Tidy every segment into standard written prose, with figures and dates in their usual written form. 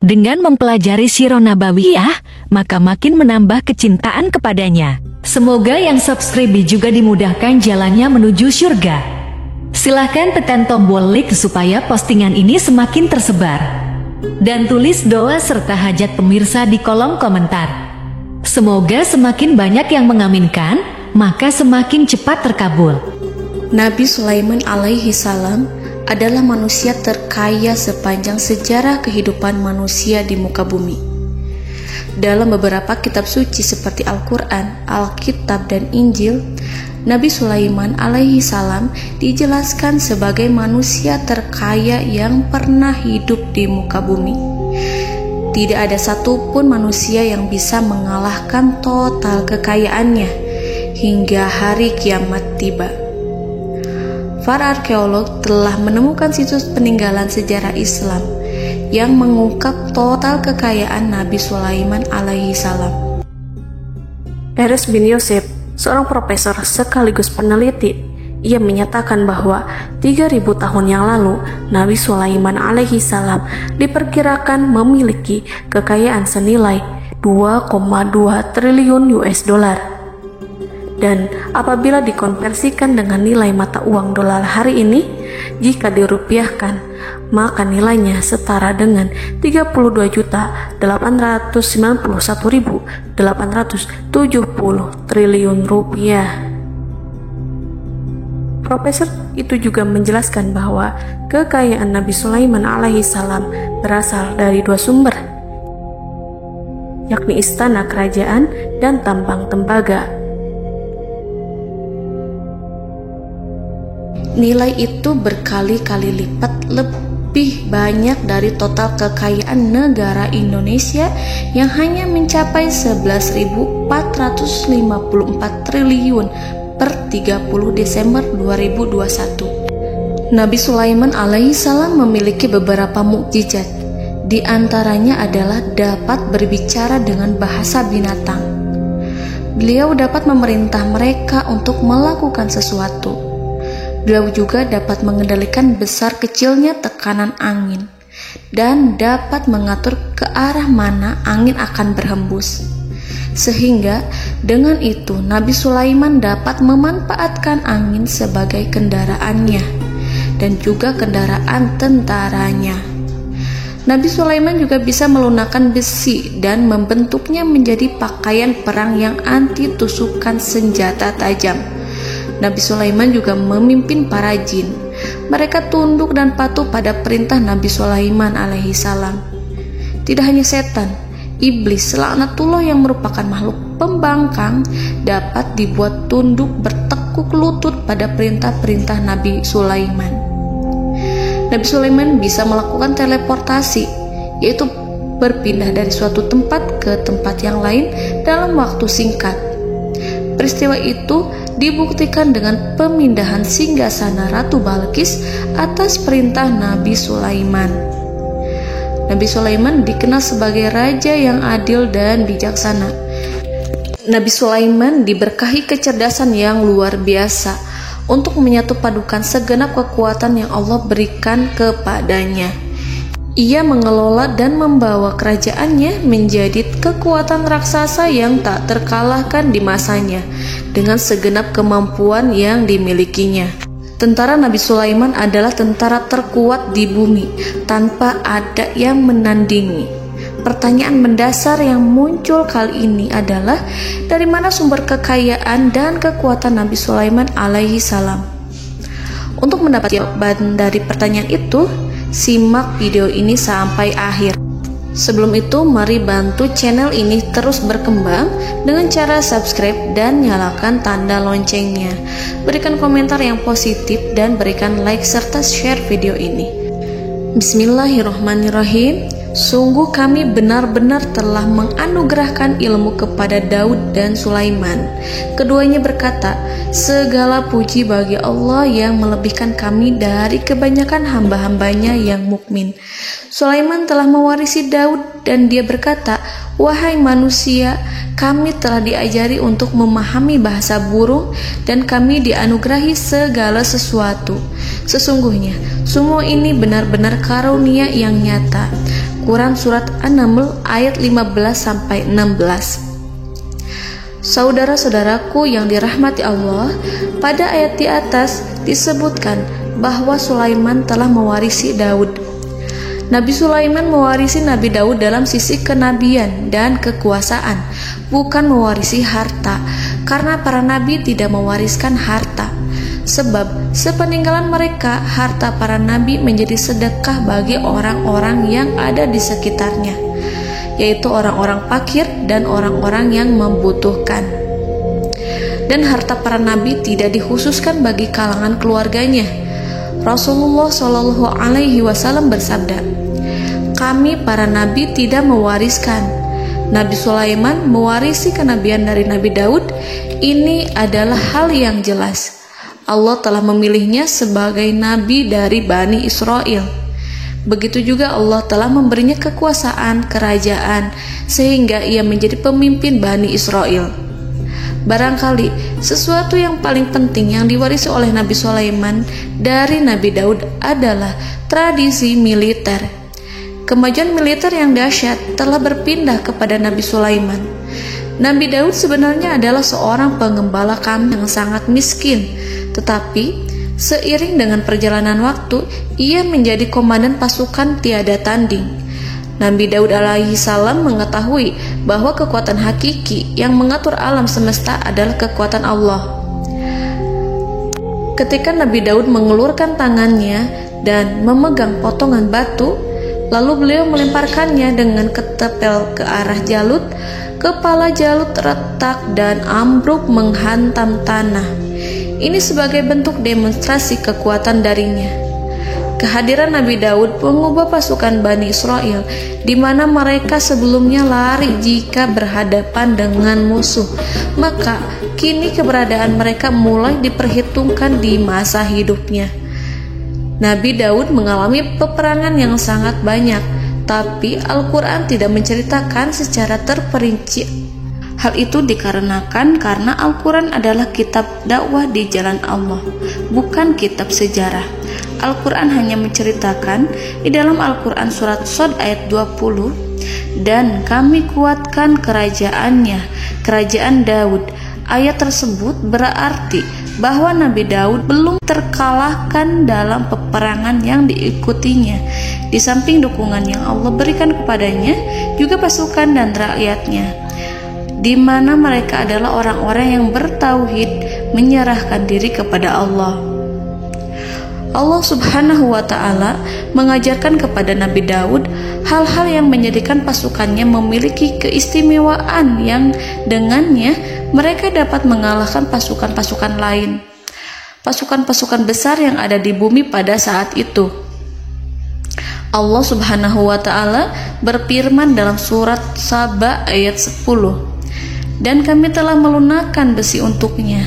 Dengan mempelajari Sirah Nabawiyah, maka makin menambah kecintaan kepadanya. Semoga yang subscribe juga dimudahkan jalannya menuju surga. Silahkan tekan tombol like supaya postingan ini semakin tersebar. Dan tulis doa serta hajat pemirsa di kolom komentar. Semoga semakin banyak yang mengaminkan, maka semakin cepat terkabul. Nabi Sulaiman alaihi salam adalah manusia terkaya sepanjang sejarah kehidupan manusia di muka bumi. Dalam beberapa kitab suci seperti Al-Quran, Alkitab, dan Injil, Nabi Sulaiman alaihi salam dijelaskan sebagai manusia terkaya yang pernah hidup di muka bumi. Tidak ada satupun manusia yang bisa mengalahkan total kekayaannya hingga hari kiamat tiba. Para arkeolog telah menemukan situs peninggalan sejarah Islam yang mengungkap total kekayaan Nabi Sulaiman alaihi salam. Erez bin Yosef, seorang profesor sekaligus peneliti, ia menyatakan bahwa 3.000 tahun yang lalu Nabi Sulaiman alaihi salam diperkirakan memiliki kekayaan senilai 2,2 triliun US dollar. Dan apabila dikonversikan dengan nilai mata uang dolar hari ini, jika dirupiahkan, maka nilainya setara dengan 32.891.870 triliun rupiah. Profesor itu juga menjelaskan bahwa kekayaan Nabi Sulaiman alaihi salam berasal dari dua sumber, yakni istana kerajaan dan tambang tembaga. Nilai itu berkali-kali lipat lebih banyak dari total kekayaan negara Indonesia yang hanya mencapai 11.454 triliun per 30 Desember 2021. Nabi Sulaiman alaihi salam memiliki beberapa mukjizat. Di antaranya adalah dapat berbicara dengan bahasa binatang. Beliau dapat memerintah mereka untuk melakukan sesuatu. Beliau juga dapat mengendalikan besar kecilnya tekanan angin dan dapat mengatur ke arah mana angin akan berhembus. Sehingga dengan itu Nabi Sulaiman dapat memanfaatkan angin sebagai kendaraannya dan juga kendaraan tentaranya. Nabi Sulaiman juga bisa melunakkan besi dan membentuknya menjadi pakaian perang yang anti tusukan senjata tajam. Nabi Sulaiman juga memimpin para jin. Mereka tunduk dan patuh pada perintah Nabi Sulaiman alaihi salam. Tidak hanya setan, iblis laknatullah yang merupakan makhluk pembangkang dapat dibuat tunduk bertekuk lutut pada perintah-perintah Nabi Sulaiman. Nabi Sulaiman bisa melakukan teleportasi, yaitu berpindah dari suatu tempat ke tempat yang lain dalam waktu singkat. Peristiwa itu dibuktikan dengan pemindahan singgasana Ratu Balqis atas perintah Nabi Sulaiman. Nabi Sulaiman dikenal sebagai raja yang adil dan bijaksana. Nabi Sulaiman diberkahi kecerdasan yang luar biasa untuk menyatu padukan segenap kekuatan yang Allah berikan kepadanya. Ia mengelola dan membawa kerajaannya menjadi kekuatan raksasa yang tak terkalahkan di masanya dengan segenap kemampuan yang dimilikinya. Tentara Nabi Sulaiman adalah tentara terkuat di bumi tanpa ada yang menandingi. Pertanyaan mendasar yang muncul kali ini adalah dari mana sumber kekayaan dan kekuatan Nabi Sulaiman alaihi salam? Untuk mendapat jawaban dari pertanyaan itu, simak video ini sampai akhir. Sebelum itu, mari bantu channel ini terus berkembang dengan cara subscribe dan nyalakan tanda loncengnya. Berikan komentar yang positif dan berikan like serta share video ini. Bismillahirrahmanirrahim. Sungguh kami benar-benar telah menganugerahkan ilmu kepada Daud dan Sulaiman. Keduanya berkata, segala puji bagi Allah yang melebihkan kami dari kebanyakan hamba-hambanya yang mukmin. Sulaiman telah mewarisi Daud dan dia berkata, "Wahai manusia, kami telah diajari untuk memahami bahasa burung dan kami dianugerahi segala sesuatu. Sesungguhnya, semua ini benar-benar karunia yang nyata." Quran Surat An-Naml ayat 15-16. Saudara-saudaraku yang dirahmati Allah, pada ayat di atas disebutkan bahwa Sulaiman telah mewarisi Daud. Nabi Sulaiman mewarisi Nabi Daud dalam sisi kenabian dan kekuasaan, bukan mewarisi harta, karena para nabi tidak mewariskan harta. Sebab sepeninggalan mereka, harta para nabi menjadi sedekah bagi orang-orang yang ada di sekitarnya, yaitu orang-orang fakir dan orang-orang yang membutuhkan. Dan harta para nabi tidak dikhususkan bagi kalangan keluarganya. Rasulullah Shallallahu Alaihi Wasallam bersabda, "Kami para nabi tidak mewariskan." Nabi Sulaiman mewarisi kenabian dari Nabi Daud. Ini adalah hal yang jelas. Allah telah memilihnya sebagai nabi dari Bani Israel. Begitu juga Allah telah memberinya kekuasaan kerajaan sehingga ia menjadi pemimpin Bani Israel. Barangkali sesuatu yang paling penting yang diwarisi oleh Nabi Sulaiman dari Nabi Daud adalah tradisi militer. Kemajuan militer yang dahsyat telah berpindah kepada Nabi Sulaiman. Nabi Daud sebenarnya adalah seorang pengembala kambing yang sangat miskin, tetapi seiring dengan perjalanan waktu, ia menjadi komandan pasukan tiada tanding. Nabi Daud alaihi salam mengetahui bahwa kekuatan hakiki yang mengatur alam semesta adalah kekuatan Allah. Ketika Nabi Daud mengelurkan tangannya dan memegang potongan batu, lalu beliau melemparkannya dengan ketepel ke arah Jalut, kepala Jalut retak dan ambruk menghantam tanah. Ini sebagai bentuk demonstrasi kekuatan darinya. Kehadiran Nabi Daud mengubah pasukan Bani Israel, di mana mereka sebelumnya lari jika berhadapan dengan musuh. Maka kini keberadaan mereka mulai diperhitungkan di masa hidupnya. Nabi Daud mengalami peperangan yang sangat banyak, tapi Al-Quran tidak menceritakan secara terperinci. Hal itu dikarenakan karena Al-Quran adalah kitab dakwah di jalan Allah, bukan kitab sejarah. Al-Quran hanya menceritakan di dalam Al-Quran surat Shad ayat 20, "Dan kami kuatkan kerajaannya, kerajaan Daud." Ayat tersebut berarti bahwa Nabi Daud belum terkalahkan dalam peperangan yang diikutinya. Di samping dukungan yang Allah berikan kepadanya, juga pasukan dan rakyatnya, di mana mereka adalah orang-orang yang bertauhid, menyerahkan diri kepada Allah. Allah Subhanahu wa Ta'ala mengajarkan kepada Nabi Daud hal-hal yang menjadikan pasukannya memiliki keistimewaan yang dengannya mereka dapat mengalahkan pasukan-pasukan lain, pasukan-pasukan besar yang ada di bumi pada saat itu. Allah Subhanahu wa Ta'ala berfirman dalam surat Saba ayat 10, "Dan kami telah melunakkan besi untuknya."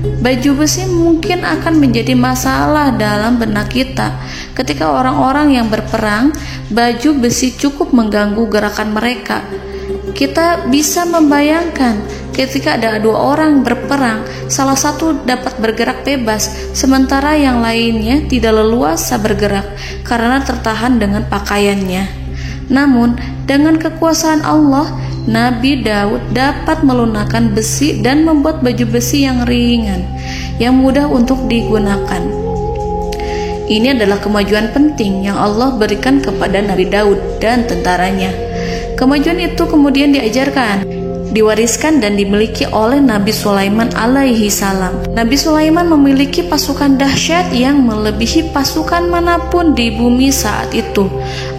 Baju besi mungkin akan menjadi masalah dalam benak kita. Ketika orang-orang yang berperang, baju besi cukup mengganggu gerakan mereka. Kita bisa membayangkan ketika ada dua orang berperang, salah satu dapat bergerak bebas, sementara yang lainnya tidak leluasa bergerak karena tertahan dengan pakaiannya. Namun, dengan kekuasaan Allah, Nabi Daud dapat melunakkan besi dan membuat baju besi yang ringan, yang mudah untuk digunakan. Ini adalah kemajuan penting yang Allah berikan kepada Nabi Daud dan tentaranya. Kemajuan itu kemudian diajarkan, diwariskan dan dimiliki oleh Nabi Sulaiman alaihi salam. Nabi Sulaiman memiliki pasukan dahsyat yang melebihi pasukan manapun di bumi saat itu,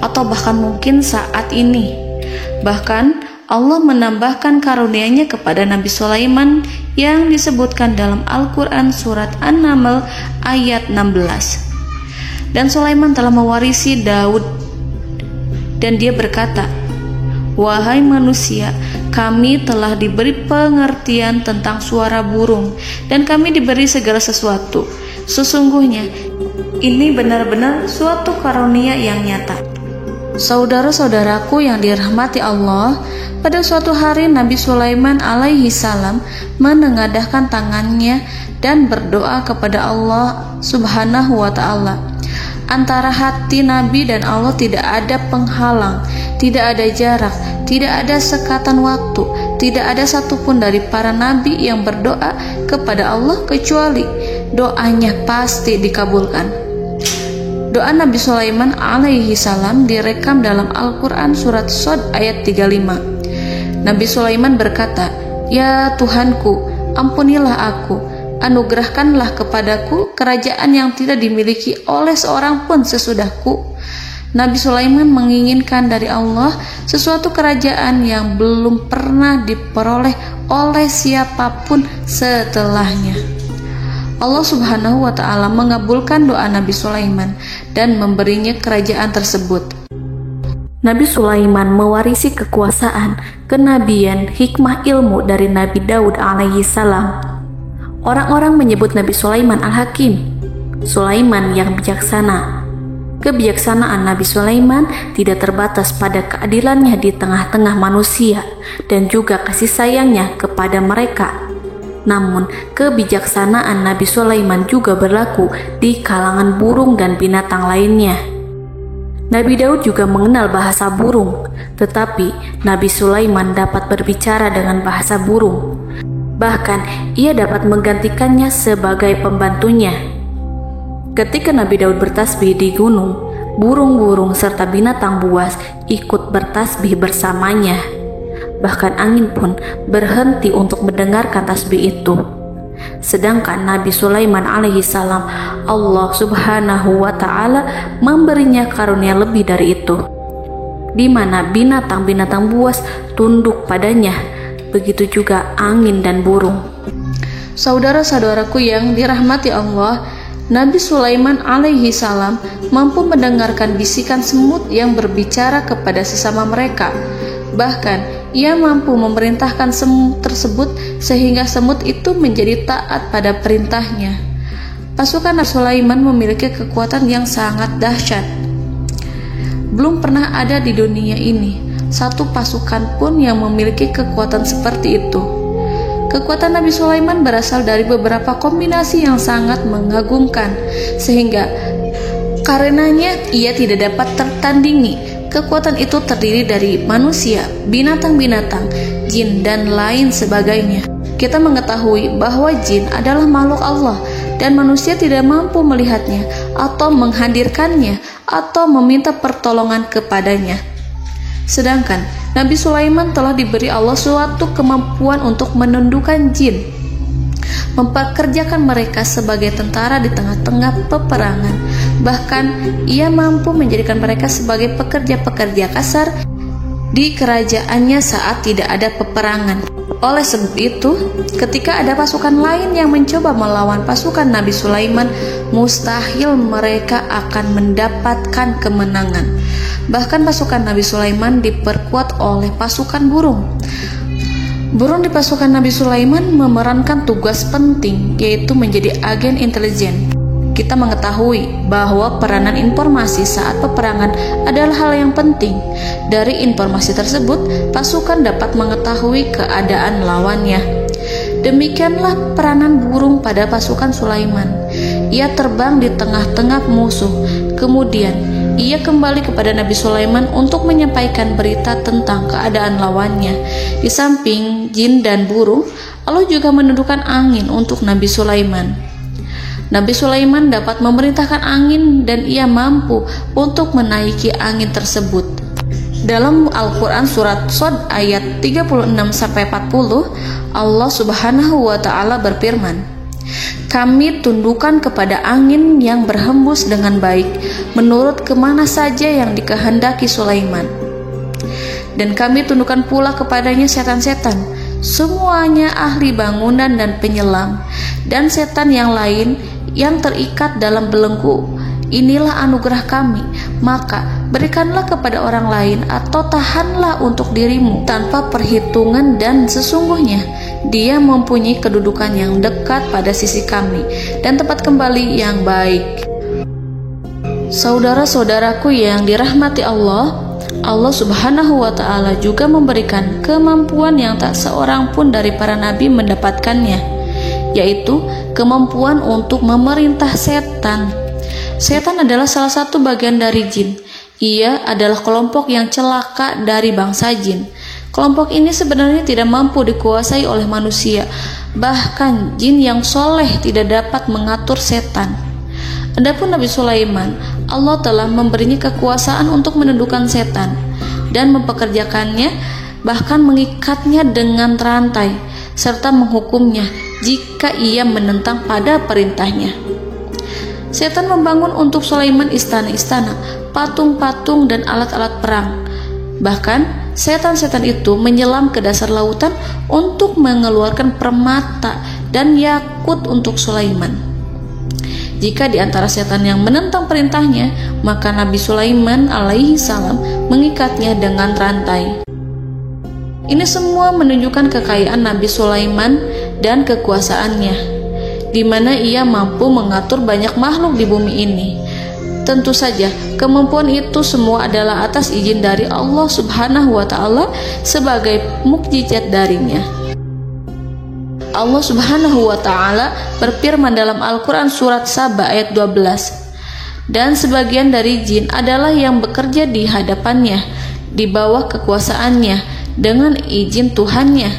atau bahkan mungkin saat ini. Bahkan Allah menambahkan karunia-Nya kepada Nabi Sulaiman yang disebutkan dalam Al-Quran surat An-Naml ayat 16. "Dan Sulaiman telah mewarisi Daud, dan dia berkata, 'Wahai manusia, kami telah diberi pengertian tentang suara burung, dan kami diberi segala sesuatu. Sesungguhnya, ini benar-benar suatu karunia yang nyata.'" Saudara-saudaraku yang dirahmati Allah, pada suatu hari Nabi Sulaiman alaihi salam menengadahkan tangannya dan berdoa kepada Allah Subhanahu wa ta'ala. Antara hati Nabi dan Allah tidak ada penghalang, tidak ada jarak, tidak ada sekatan waktu, tidak ada satupun dari para nabi yang berdoa kepada Allah kecuali doanya pasti dikabulkan. Doa Nabi Sulaiman alaihi salam direkam dalam Al-Quran surat Shad ayat 35. Nabi Sulaiman berkata, "Ya Tuhanku, ampunilah aku, anugerahkanlah kepadaku kerajaan yang tidak dimiliki oleh seorang pun sesudahku." Nabi Sulaiman menginginkan dari Allah sesuatu kerajaan yang belum pernah diperoleh oleh siapapun setelahnya. Allah Subhanahu wa ta'ala mengabulkan doa Nabi Sulaiman dan memberinya kerajaan tersebut. Nabi Sulaiman mewarisi kekuasaan, kenabian, hikmah ilmu dari Nabi Daud alaihi salam. Orang-orang menyebut Nabi Sulaiman Al-Hakim, Sulaiman yang bijaksana. Kebijaksanaan Nabi Sulaiman tidak terbatas pada keadilannya di tengah-tengah manusia dan juga kasih sayangnya kepada mereka. Namun, kebijaksanaan Nabi Sulaiman juga berlaku di kalangan burung dan binatang lainnya. Nabi Daud juga mengenal bahasa burung, tetapi Nabi Sulaiman dapat berbicara dengan bahasa burung. Bahkan, ia dapat menggantikannya sebagai pembantunya. Ketika Nabi Daud bertasbih di gunung, burung-burung serta binatang buas ikut bertasbih bersamanya. Bahkan angin pun berhenti untuk mendengarkan tasbih itu. Sedangkan Nabi Sulaiman alaihi salam, Allah Subhanahu wa ta'ala memberinya karunia lebih dari itu, di mana binatang-binatang buas tunduk padanya, begitu juga angin dan burung. Saudara-saudaraku yang dirahmati Allah, Nabi Sulaiman alaihi salam mampu mendengarkan bisikan semut yang berbicara kepada sesama mereka. Bahkan ia mampu memerintahkan semut tersebut sehingga semut itu menjadi taat pada perintahnya. Pasukan Nabi Sulaiman memiliki kekuatan yang sangat dahsyat. Belum pernah ada di dunia ini satu pasukan pun yang memiliki kekuatan seperti itu. Kekuatan Nabi Sulaiman berasal dari beberapa kombinasi yang sangat mengagumkan, sehingga karenanya ia tidak dapat tertandingi. Kekuatan itu terdiri dari manusia, binatang-binatang, jin, dan lain sebagainya. Kita mengetahui bahwa jin adalah makhluk Allah dan manusia tidak mampu melihatnya atau menghadirkannya atau meminta pertolongan kepadanya. Sedangkan Nabi Sulaiman telah diberi Allah suatu kemampuan untuk menundukkan jin, mempekerjakan mereka sebagai tentara di tengah-tengah peperangan. Bahkan ia mampu menjadikan mereka sebagai pekerja-pekerja kasar di kerajaannya saat tidak ada peperangan. Oleh sebab itu, ketika ada pasukan lain yang mencoba melawan pasukan Nabi Sulaiman, mustahil mereka akan mendapatkan kemenangan. Bahkan pasukan Nabi Sulaiman diperkuat oleh pasukan burung. Burung di pasukan Nabi Sulaiman memerankan tugas penting, yaitu menjadi agen intelijen. Kita mengetahui bahwa peranan informasi saat peperangan adalah hal yang penting. Dari informasi tersebut, pasukan dapat mengetahui keadaan lawannya. Demikianlah peranan burung pada pasukan Sulaiman. Ia terbang di tengah-tengah musuh. Kemudian, ia kembali kepada Nabi Sulaiman untuk menyampaikan berita tentang keadaan lawannya. Di samping jin dan burung, Allah juga menundukkan angin untuk Nabi Sulaiman. Nabi Sulaiman dapat memerintahkan angin dan ia mampu untuk menaiki angin tersebut. Dalam Al-Quran surat Shad ayat 36-40, Allah Subhanahu wa ta'ala berfirman, "Kami tundukkan kepada angin yang berhembus dengan baik menurut kemana saja yang dikehendaki Sulaiman. Dan kami tundukkan pula kepadanya setan-setan, semuanya ahli bangunan dan penyelam, dan setan yang lain yang terikat dalam belenggu. Inilah anugerah kami, maka berikanlah kepada orang lain atau tahanlah untuk dirimu tanpa perhitungan, dan sesungguhnya dia mempunyai kedudukan yang dekat pada sisi kami dan tempat kembali yang baik." Saudara-saudaraku yang dirahmati Allah, Allah Subhanahu wa Ta'ala juga memberikan kemampuan yang tak seorang pun dari para nabi mendapatkannya, yaitu kemampuan untuk memerintah setan. Setan adalah salah satu bagian dari jin. Ia adalah kelompok yang celaka dari bangsa jin. Kelompok ini sebenarnya tidak mampu dikuasai oleh manusia. Bahkan jin yang soleh tidak dapat mengatur setan. Adapun Nabi Sulaiman, Allah telah memberinya kekuasaan untuk menundukkan setan dan mempekerjakannya, bahkan mengikatnya dengan rantai serta menghukumnya jika ia menentang pada perintahnya. Setan membangun untuk Sulaiman istana-istana, patung-patung dan alat-alat perang. Bahkan setan-setan itu menyelam ke dasar lautan untuk mengeluarkan permata dan yakut untuk Sulaiman. Jika di antara setan yang menentang perintahnya, maka Nabi Sulaiman alaihi salam mengikatnya dengan rantai. Ini semua menunjukkan kekayaan Nabi Sulaiman dan kekuasaannya, di mana ia mampu mengatur banyak makhluk di bumi ini. Tentu saja, kemampuan itu semua adalah atas izin dari Allah Subhanahu wa Ta'ala sebagai mukjizat darinya. Allah Subhanahu wa Ta'ala berfirman dalam Al-Quran surat Saba ayat 12, dan sebagian dari jin adalah yang bekerja di hadapannya di bawah kekuasaannya dengan izin Tuhannya,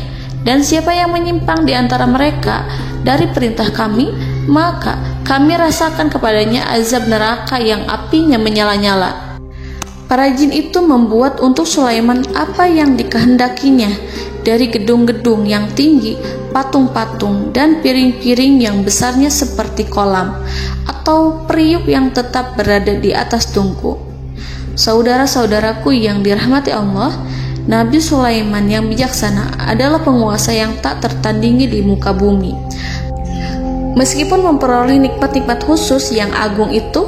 dan siapa yang menyimpang di antara mereka dari perintah kami, maka kami rasakan kepadanya azab neraka yang apinya menyala-nyala. Para jin itu membuat untuk Sulaiman apa yang dikehendakinya, dari gedung-gedung yang tinggi, patung-patung, dan piring-piring yang besarnya seperti kolam, atau periuk yang tetap berada di atas tungku. Saudara-saudaraku yang dirahmati Allah, Nabi Sulaiman yang bijaksana adalah penguasa yang tak tertandingi di muka bumi. Meskipun memperoleh nikmat-nikmat khusus yang agung itu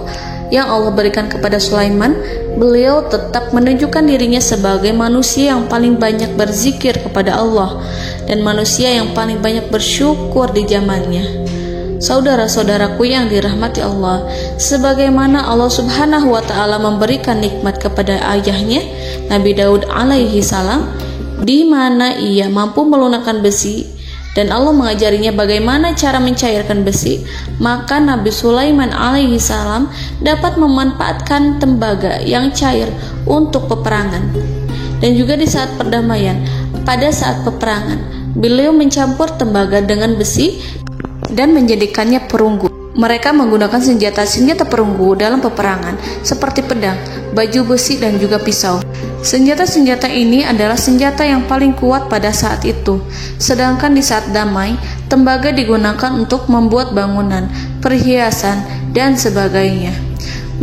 yang Allah berikan kepada Sulaiman, beliau tetap menunjukkan dirinya sebagai manusia yang paling banyak berzikir kepada Allah dan manusia yang paling banyak bersyukur di zamannya. Saudara-saudaraku yang dirahmati Allah, sebagaimana Allah Subhanahu wa Ta'ala memberikan nikmat kepada ayahnya Nabi Daud alaihi salam, di mana ia mampu melunakkan besi, dan Allah mengajarinya bagaimana cara mencairkan besi, maka Nabi Sulaiman alaihi salam dapat memanfaatkan tembaga yang cair untuk peperangan. Dan juga di saat perdamaian, pada saat peperangan, beliau mencampur tembaga dengan besi dan menjadikannya perunggu. Mereka menggunakan senjata-senjata perunggu dalam peperangan seperti pedang, baju besi, dan juga pisau. Senjata-senjata ini adalah senjata yang paling kuat pada saat itu. Sedangkan di saat damai, tembaga digunakan untuk membuat bangunan, perhiasan, dan sebagainya.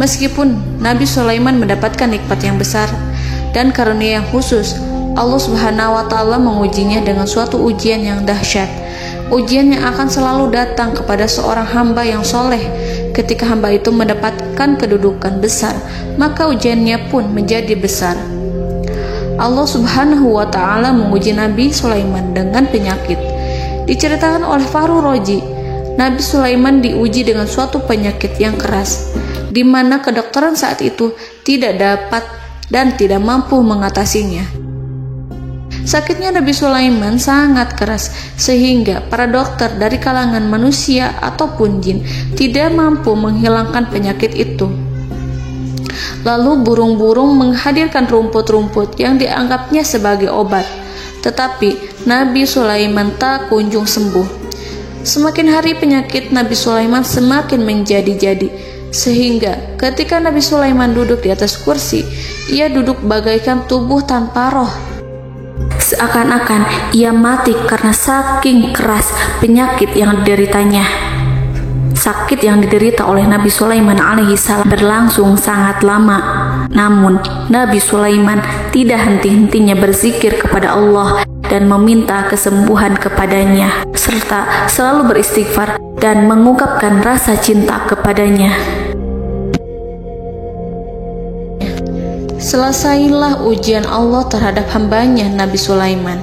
Meskipun Nabi Sulaiman mendapatkan nikmat yang besar dan karunia yang khusus, Allah Subhanahu wa Ta'ala mengujinya dengan suatu ujian yang dahsyat. Ujian yang akan selalu datang kepada seorang hamba yang soleh. Ketika hamba itu mendapatkan kedudukan besar, maka ujiannya pun menjadi besar. Allah Subhanahu wa Ta'ala menguji Nabi Sulaiman dengan penyakit. Diceritakan oleh Fahru Roji, Nabi Sulaiman diuji dengan suatu penyakit yang keras, di mana kedokteran saat itu tidak dapat dan tidak mampu mengatasinya. Sakitnya Nabi Sulaiman sangat keras, sehingga para dokter dari kalangan manusia ataupun jin tidak mampu menghilangkan penyakit itu. Lalu burung-burung menghadirkan rumput-rumput yang dianggapnya sebagai obat, tetapi Nabi Sulaiman tak kunjung sembuh. Semakin hari penyakit Nabi Sulaiman semakin menjadi-jadi, sehingga ketika Nabi Sulaiman duduk di atas kursi, ia duduk bagaikan tubuh tanpa roh. Seakan-akan ia mati karena saking keras penyakit yang dideritanya. Sakit yang diderita oleh Nabi Sulaiman alaihi salam berlangsung sangat lama. Namun Nabi Sulaiman tidak henti-hentinya berzikir kepada Allah dan meminta kesembuhan kepadanya, serta selalu beristighfar dan mengungkapkan rasa cinta kepadanya. Selesailah ujian Allah terhadap hambanya Nabi Sulaiman.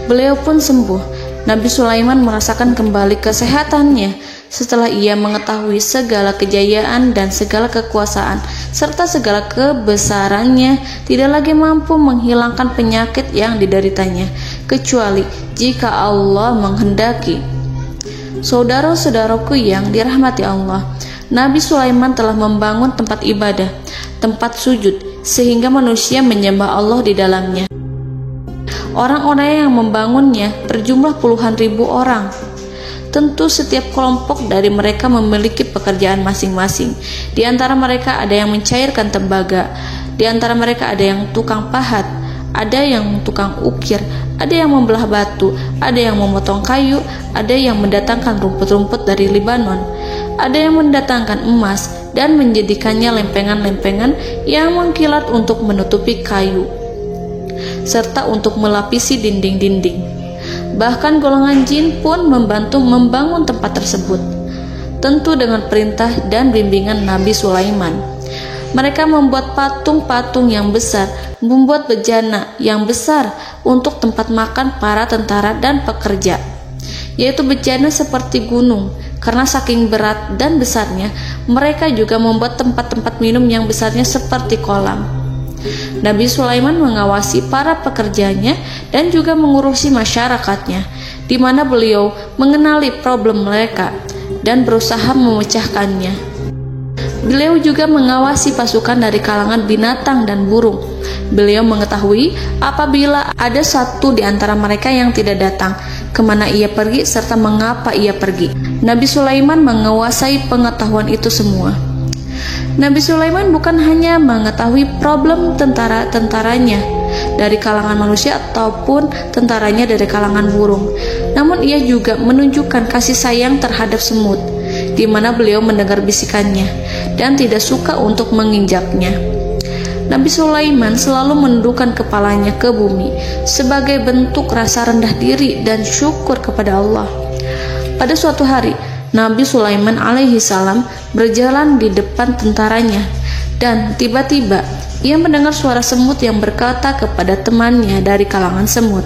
Beliau pun sembuh Nabi Sulaiman merasakan kembali kesehatannya setelah ia mengetahui segala kejayaan dan segala kekuasaan serta segala kebesarannya tidak lagi mampu menghilangkan penyakit yang dideritanya kecuali jika Allah menghendaki. Saudara-saudaraku yang dirahmati Allah, Nabi Sulaiman telah membangun tempat ibadah, tempat sujud, sehingga manusia menyembah Allah di dalamnya. Orang-orang yang membangunnya berjumlah puluhan ribu orang. Tentu setiap kelompok dari mereka memiliki pekerjaan masing-masing. Di antara mereka ada yang mencairkan tembaga, di antara mereka ada yang tukang pahat, ada yang tukang ukir, ada yang membelah batu, ada yang memotong kayu, ada yang mendatangkan rumput-rumput dari Libanon, ada yang mendatangkan emas dan menjadikannya lempengan-lempengan yang mengkilat untuk menutupi kayu, serta untuk melapisi dinding-dinding. Bahkan golongan jin pun membantu membangun tempat tersebut, tentu dengan perintah dan bimbingan Nabi Sulaiman. Mereka membuat patung-patung yang besar, membuat bejana yang besar untuk tempat makan para tentara dan pekerja, yaitu bejana seperti gunung. Karena saking berat dan besarnya, mereka juga membuat tempat-tempat minum yang besarnya seperti kolam. Nabi Sulaiman mengawasi para pekerjanya dan juga mengurusi masyarakatnya, di mana beliau mengenali problem mereka dan berusaha memecahkannya. Beliau juga mengawasi pasukan dari kalangan binatang dan burung. Beliau mengetahui apabila ada satu di antara mereka yang tidak datang, kemana ia pergi, serta mengapa ia pergi. Nabi Sulaiman menguasai pengetahuan itu semua. Nabi Sulaiman bukan hanya mengetahui problem tentara-tentaranya dari kalangan manusia ataupun tentaranya dari kalangan burung, namun ia juga menunjukkan kasih sayang terhadap semut, di mana beliau mendengar bisikannya dan tidak suka untuk menginjaknya. Nabi Sulaiman selalu menundukkan kepalanya ke bumi sebagai bentuk rasa rendah diri dan syukur kepada Allah. Pada suatu hari, Nabi Sulaiman alaihi salam berjalan di depan tentaranya dan tiba-tiba ia mendengar suara semut yang berkata kepada temannya dari kalangan semut.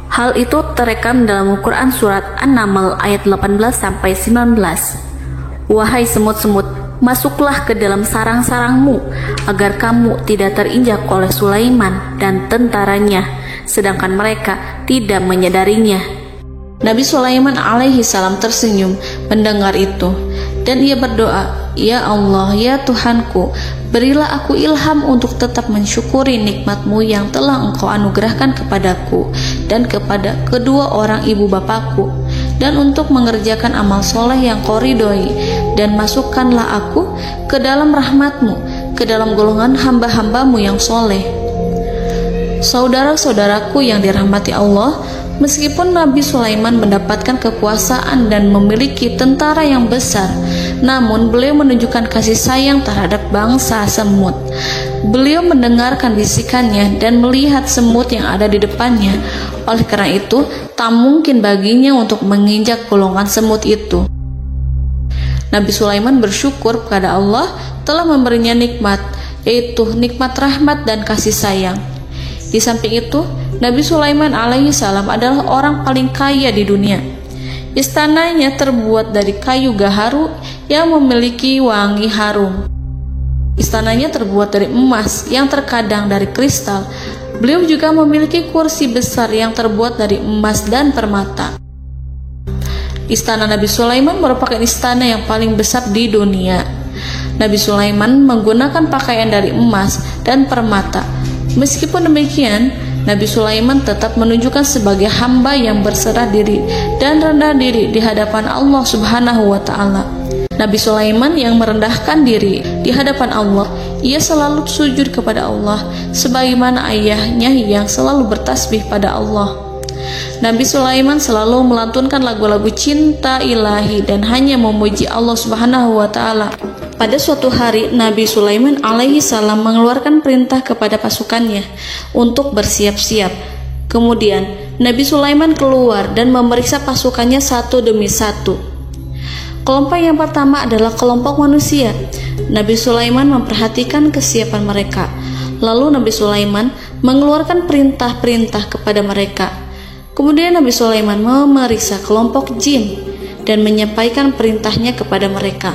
Hal itu terekam dalam Al-Quran surat An-Naml ayat 18-19. Wahai semut-semut, masuklah ke dalam sarang-sarangmu agar kamu tidak terinjak oleh Sulaiman dan tentaranya, sedangkan mereka tidak menyadarinya. Nabi Sulaiman alaihi salam tersenyum mendengar itu dan ia berdoa, "Ya Allah, ya Tuhanku, berilah aku ilham untuk tetap mensyukuri nikmat-Mu yang telah Engkau anugerahkan kepadaku dan kepada kedua orang ibu bapakku, dan untuk mengerjakan amal soleh yang Kau ridhoi, dan masukkanlah aku ke dalam rahmat-Mu, ke dalam golongan hamba-hamba-Mu yang soleh." Saudara-saudaraku yang dirahmati Allah, meskipun Nabi Sulaiman mendapatkan kekuasaan dan memiliki tentara yang besar, namun beliau menunjukkan kasih sayang terhadap bangsa semut. Beliau mendengarkan bisikannya dan melihat semut yang ada di depannya. Oleh karena itu, tak mungkin baginya untuk menginjak golongan semut itu. Nabi Sulaiman bersyukur kepada Allah telah memberinya nikmat, yaitu nikmat rahmat dan kasih sayang. Di samping itu, Nabi Sulaiman alaihi salam adalah orang paling kaya di dunia. Istananya terbuat dari kayu gaharu yang memiliki wangi harum. Istananya terbuat dari emas yang terkadang dari kristal. Beliau juga memiliki kursi besar yang terbuat dari emas dan permata. Istana Nabi Sulaiman merupakan istana yang paling besar di dunia. Nabi Sulaiman menggunakan pakaian dari emas dan permata. Meskipun demikian, Nabi Sulaiman tetap menunjukkan sebagai hamba yang berserah diri dan rendah diri di hadapan Allah Subhanahu wa Ta'ala. Nabi Sulaiman yang merendahkan diri di hadapan Allah, ia selalu sujud kepada Allah, sebagaimana ayahnya yang selalu bertasbih pada Allah. Nabi Sulaiman selalu melantunkan lagu-lagu cinta ilahi dan hanya memuji Allah Subhanahu wa Ta'ala. Pada suatu hari, Nabi Sulaiman alaihi salam mengeluarkan perintah kepada pasukannya untuk bersiap-siap. Kemudian, Nabi Sulaiman keluar dan memeriksa pasukannya satu demi satu. Kelompok yang pertama adalah kelompok manusia. Nabi Sulaiman memperhatikan kesiapan mereka. Lalu Nabi Sulaiman mengeluarkan perintah-perintah kepada mereka. Kemudian Nabi Sulaiman memeriksa kelompok jin dan menyampaikan perintahnya kepada mereka.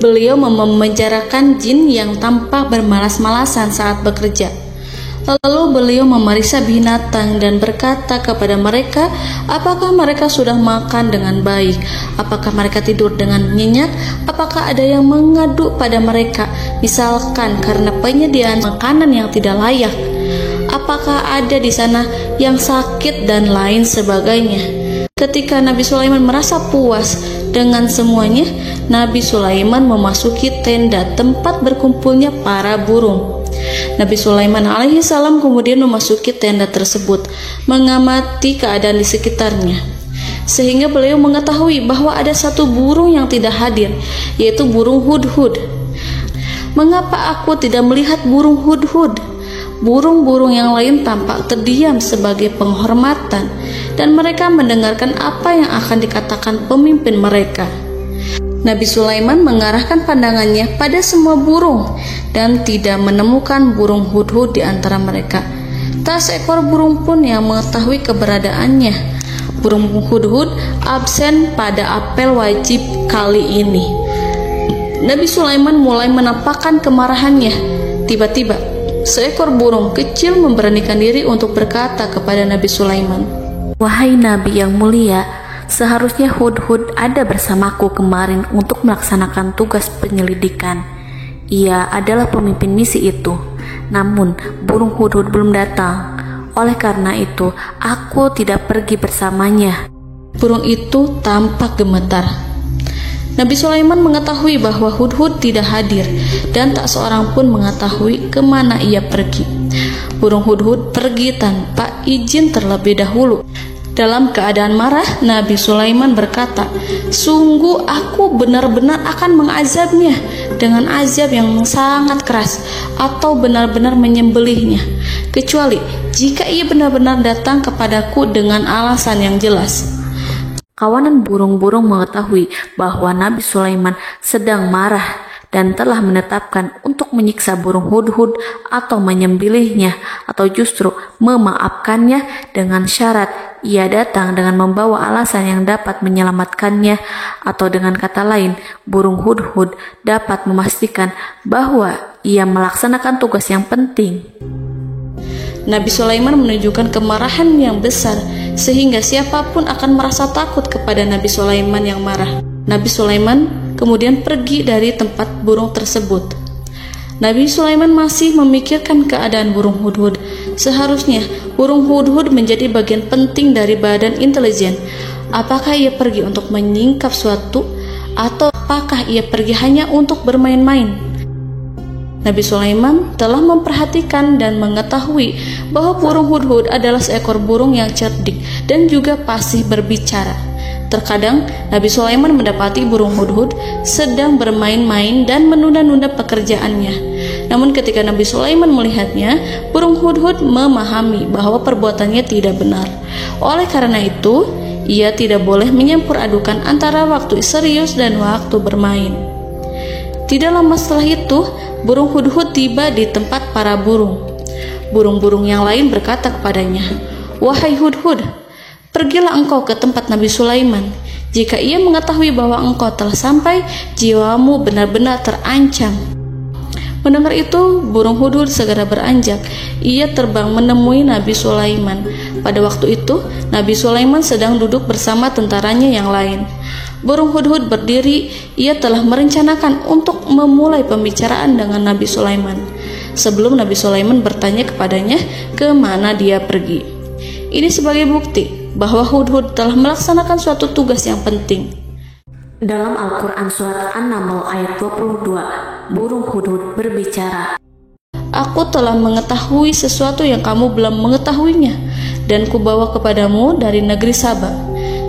Beliau memenjarakan jin yang tampak bermalas-malasan saat bekerja. Lalu beliau memeriksa binatang dan berkata kepada mereka, apakah mereka sudah makan dengan baik? Apakah mereka tidur dengan nyenyak? Apakah ada yang mengadu pada mereka, misalkan karena penyediaan makanan yang tidak layak? Apakah ada di sana yang sakit dan lain sebagainya? Ketika Nabi Sulaiman merasa puas dengan semuanya, Nabi Sulaiman memasuki tenda tempat berkumpulnya para burung. Nabi Sulaiman alaihissalam kemudian memasuki tenda tersebut, mengamati keadaan di sekitarnya, sehingga beliau mengetahui bahwa ada satu burung yang tidak hadir, yaitu burung hudhud. Mengapa aku tidak melihat burung hudhud? Burung-burung yang lain tampak terdiam sebagai penghormatan, dan mereka mendengarkan apa yang akan dikatakan pemimpin mereka. Nabi Sulaiman mengarahkan pandangannya pada semua burung dan tidak menemukan burung hudhud di antara mereka. Tak seekor burung pun yang mengetahui keberadaannya. Burung hudhud absen pada apel wajib kali ini. Nabi Sulaiman mulai menampakkan kemarahannya. Tiba-tiba, seekor burung kecil memberanikan diri untuk berkata kepada Nabi Sulaiman, Wahai Nabi yang mulia, seharusnya Hudhud ada bersamaku kemarin untuk melaksanakan tugas penyelidikan. Ia adalah pemimpin misi itu. Namun, burung Hudhud belum datang. Oleh karena itu, aku tidak pergi bersamanya. Burung itu tampak gemetar. Nabi Sulaiman mengetahui bahwa Hudhud tidak hadir dan tak seorang pun mengetahui kemana ia pergi. Burung hudhud pergi tanpa izin terlebih dahulu. Dalam keadaan marah, Nabi Sulaiman berkata, "Sungguh aku benar-benar akan mengazabnya dengan azab yang sangat keras, atau benar-benar menyembelihnya, kecuali jika ia benar-benar datang kepadaku dengan alasan yang jelas." Kawanan burung-burung mengetahui bahwa Nabi Sulaiman sedang marah dan telah menetapkan untuk menyiksa burung hudhud atau menyembelihnya, atau justru memaafkannya dengan syarat ia datang dengan membawa alasan yang dapat menyelamatkannya, atau dengan kata lain, burung hudhud dapat memastikan bahwa ia melaksanakan tugas yang penting. Nabi Sulaiman menunjukkan kemarahan yang besar sehingga siapapun akan merasa takut kepada Nabi Sulaiman yang marah. Nabi Sulaiman kemudian pergi dari tempat burung tersebut. Nabi Sulaiman masih memikirkan keadaan burung hudhud. Seharusnya burung hudhud menjadi bagian penting dari badan intelijen. Apakah ia pergi untuk menyingkap suatu, atau apakah ia pergi hanya untuk bermain-main? Nabi Sulaiman telah memperhatikan dan mengetahui bahwa burung hudhud adalah seekor burung yang cerdik dan juga fasih berbicara. Terkadang Nabi Sulaiman mendapati burung hudhud sedang bermain-main dan menunda-nunda pekerjaannya. Namun ketika Nabi Sulaiman melihatnya, burung hudhud memahami bahwa perbuatannya tidak benar. Oleh karena itu, ia tidak boleh menyampur adukan antara waktu serius dan waktu bermain. Tidak lama setelah itu, burung hudhud tiba di tempat para burung. Burung-burung yang lain berkata kepadanya, "Wahai hudhud, pergilah engkau ke tempat Nabi Sulaiman. Jika ia mengetahui bahwa engkau telah sampai, jiwamu benar-benar terancam." Mendengar itu, burung hudhud segera beranjak. Ia terbang menemui Nabi Sulaiman. Pada waktu itu, Nabi Sulaiman sedang duduk bersama tentaranya yang lain. Burung hudhud berdiri. Ia telah merencanakan untuk memulai pembicaraan dengan Nabi Sulaiman sebelum Nabi Sulaiman bertanya kepadanya kemana dia pergi. Ini sebagai bukti bahwa hudhud telah melaksanakan suatu tugas yang penting. Dalam Al-Quran Surat An-Naml ayat 22, burung hudhud berbicara, "Aku telah mengetahui sesuatu yang kamu belum mengetahuinya, dan kubawa kepadamu dari negeri Saba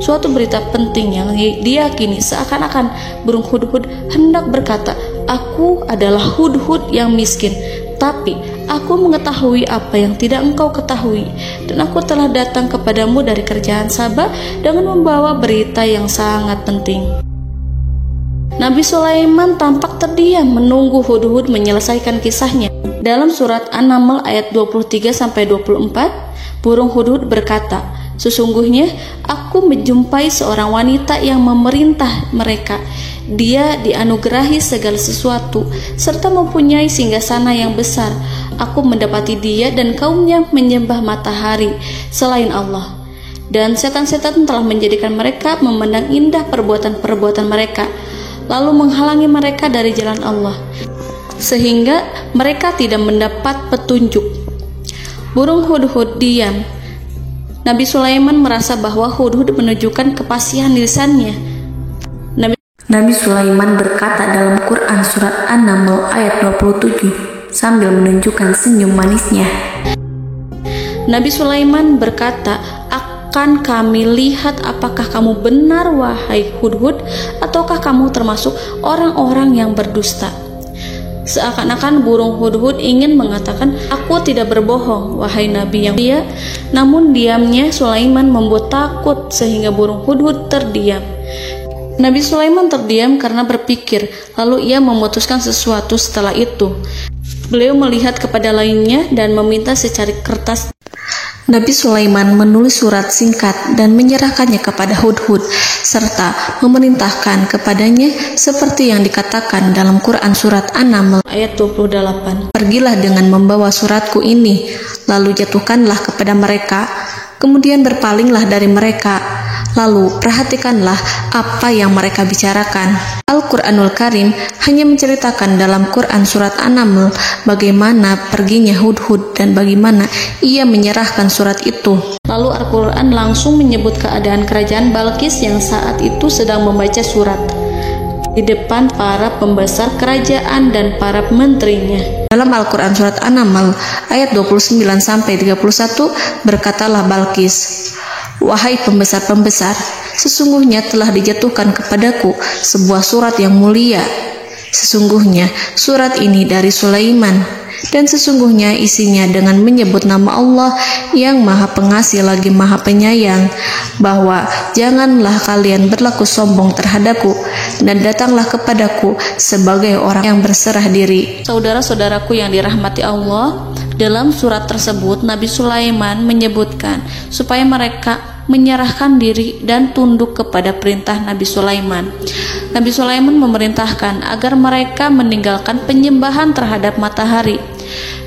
suatu berita penting yang diyakini seakan-akan burung hudhud hendak berkata, 'Aku adalah hudhud yang miskin, tapi aku mengetahui apa yang tidak engkau ketahui, dan aku telah datang kepadamu dari kerajaan Saba dengan membawa berita yang sangat penting.'" Nabi Sulaiman tampak terdiam menunggu hudhud menyelesaikan kisahnya. Dalam surat An-Naml ayat 23-24, burung hudhud berkata, Sesungguhnya aku menjumpai seorang wanita yang memerintah mereka. Dia dianugerahi segala sesuatu serta mempunyai singgasana yang besar. Aku mendapati dia dan kaumnya menyembah matahari selain Allah. Dan setan-setan telah menjadikan mereka memandang indah perbuatan-perbuatan mereka, lalu menghalangi mereka dari jalan Allah, sehingga mereka tidak mendapat petunjuk. Burung hudhud diam. Nabi Sulaiman merasa bahwa hudhud menunjukkan kepasihan lisannya. Nabi Sulaiman berkata dalam Quran surat An-Naml ayat 27 sambil menunjukkan senyum manisnya. Nabi Sulaiman berkata, "Akan kami lihat apakah kamu benar wahai hudhud, ataukah kamu termasuk orang-orang yang berdusta." Seakan-akan burung hudhud ingin mengatakan, "Aku tidak berbohong wahai Nabi yang mulia." Namun diamnya Sulaiman membuat takut sehingga burung hudhud terdiam. Nabi Sulaiman terdiam karena berpikir, lalu ia memutuskan sesuatu setelah itu. Beliau melihat kepada lainnya dan meminta secari kertas. Nabi Sulaiman menulis surat singkat dan menyerahkannya kepada hudhud serta memerintahkan kepadanya seperti yang dikatakan dalam Quran surat An-Naml ayat 28. "Pergilah dengan membawa suratku ini, lalu jatuhkanlah kepada mereka, kemudian berpalinglah dari mereka, lalu perhatikanlah apa yang mereka bicarakan." Al-Quranul Karim hanya menceritakan dalam Quran surat An-Naml bagaimana perginya hudhud dan bagaimana ia menyerahkan surat itu. Lalu Al-Quran langsung menyebut keadaan kerajaan Balqis yang saat itu sedang membaca surat di depan para pembesar kerajaan dan para menterinya. Dalam Al-Quran surat An-Naml ayat 29-31 berkatalah Balqis, "Wahai pembesar-pembesar, sesungguhnya telah dijatuhkan kepadaku sebuah surat yang mulia. Sesungguhnya surat ini dari Sulaiman, dan sesungguhnya isinya dengan menyebut nama Allah yang Maha Pengasih lagi Maha Penyayang, bahwa janganlah kalian berlaku sombong terhadapku, dan datanglah kepadaku sebagai orang yang berserah diri." Saudara-saudaraku yang dirahmati Allah, dalam surat tersebut Nabi Sulaiman menyebutkan supaya mereka menyerahkan diri dan tunduk kepada perintah Nabi Sulaiman. Nabi Sulaiman memerintahkan agar mereka meninggalkan penyembahan terhadap matahari.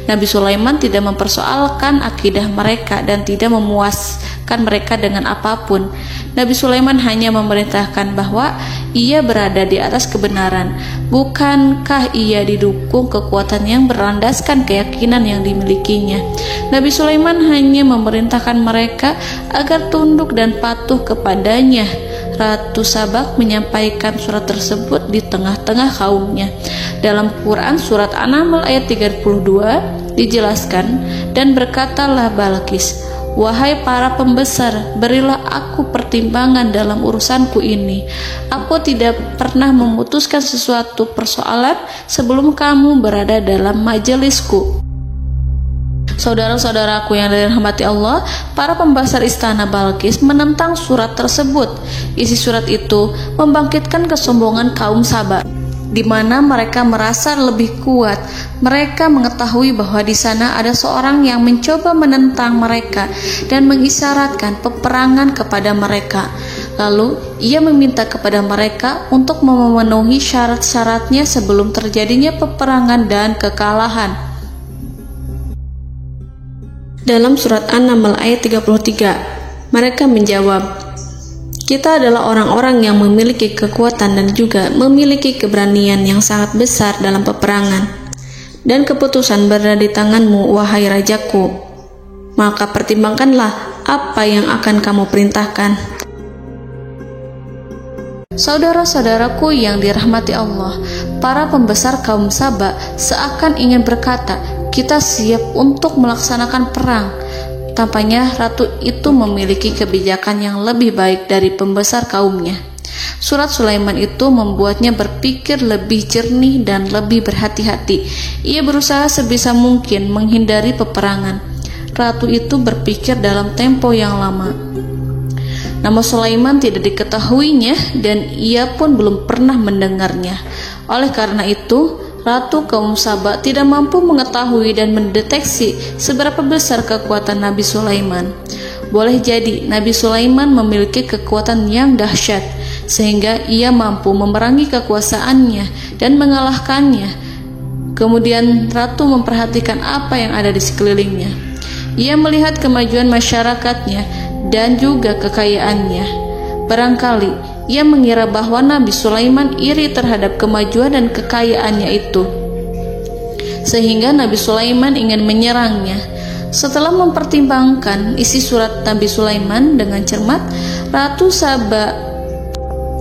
Nabi Sulaiman tidak mempersoalkan akidah mereka dan tidak memuaskan mereka dengan apapun. Nabi Sulaiman hanya memerintahkan bahwa ia berada di atas kebenaran. Bukankah ia didukung kekuatan yang berlandaskan keyakinan yang dimilikinya? Nabi Sulaiman hanya memerintahkan mereka agar tunduk dan patuh kepadanya. Ratu Sabak menyampaikan surat tersebut di tengah-tengah kaumnya. Dalam Quran surat An-Naml ayat 32 dijelaskan, "Dan berkatalah Balqis, wahai para pembesar, berilah aku pertimbangan dalam urusanku ini. Aku tidak pernah memutuskan sesuatu persoalan sebelum kamu berada dalam majelisku." Saudara-saudaraku yang dirahmati Allah, para pembesar istana Balqis menentang surat tersebut. Isi surat itu membangkitkan kesombongan kaum Sabak, di mana mereka merasa lebih kuat. Mereka mengetahui bahwa di sana ada seorang yang mencoba menentang mereka dan mengisyaratkan peperangan kepada mereka. Lalu ia meminta kepada mereka untuk memenuhi syarat-syaratnya sebelum terjadinya peperangan dan kekalahan. Dalam surat An-Naml ayat 33, mereka menjawab, "Kita adalah orang-orang yang memiliki kekuatan dan juga memiliki keberanian yang sangat besar dalam peperangan. Dan keputusan berada di tanganmu, wahai rajaku. Maka pertimbangkanlah apa yang akan kamu perintahkan." Saudara-saudaraku yang dirahmati Allah, para pembesar kaum Sabak seakan ingin berkata, "Kita siap untuk melaksanakan perang." Tampaknya ratu itu memiliki kebijakan yang lebih baik dari pembesar kaumnya. Surat Sulaiman itu membuatnya berpikir lebih jernih dan lebih berhati-hati. Ia berusaha sebisa mungkin menghindari peperangan. Ratu itu berpikir dalam tempo yang lama. Nama Sulaiman tidak diketahuinya dan ia pun belum pernah mendengarnya. Oleh karena itu, Ratu kaum Sabak tidak mampu mengetahui dan mendeteksi seberapa besar kekuatan Nabi Sulaiman. boleh jadi Nabi Sulaiman memiliki kekuatan yang dahsyat, sehingga ia mampu memerangi kekuasaannya dan mengalahkannya. Kemudian ratu memperhatikan apa yang ada di sekelilingnya. Ia melihat kemajuan masyarakatnya dan juga kekayaannya. Barangkali ia mengira bahwa Nabi Sulaiman iri terhadap kemajuan dan kekayaannya itu, sehingga Nabi Sulaiman ingin menyerangnya. Setelah mempertimbangkan isi surat Nabi Sulaiman dengan cermat, Ratu Saba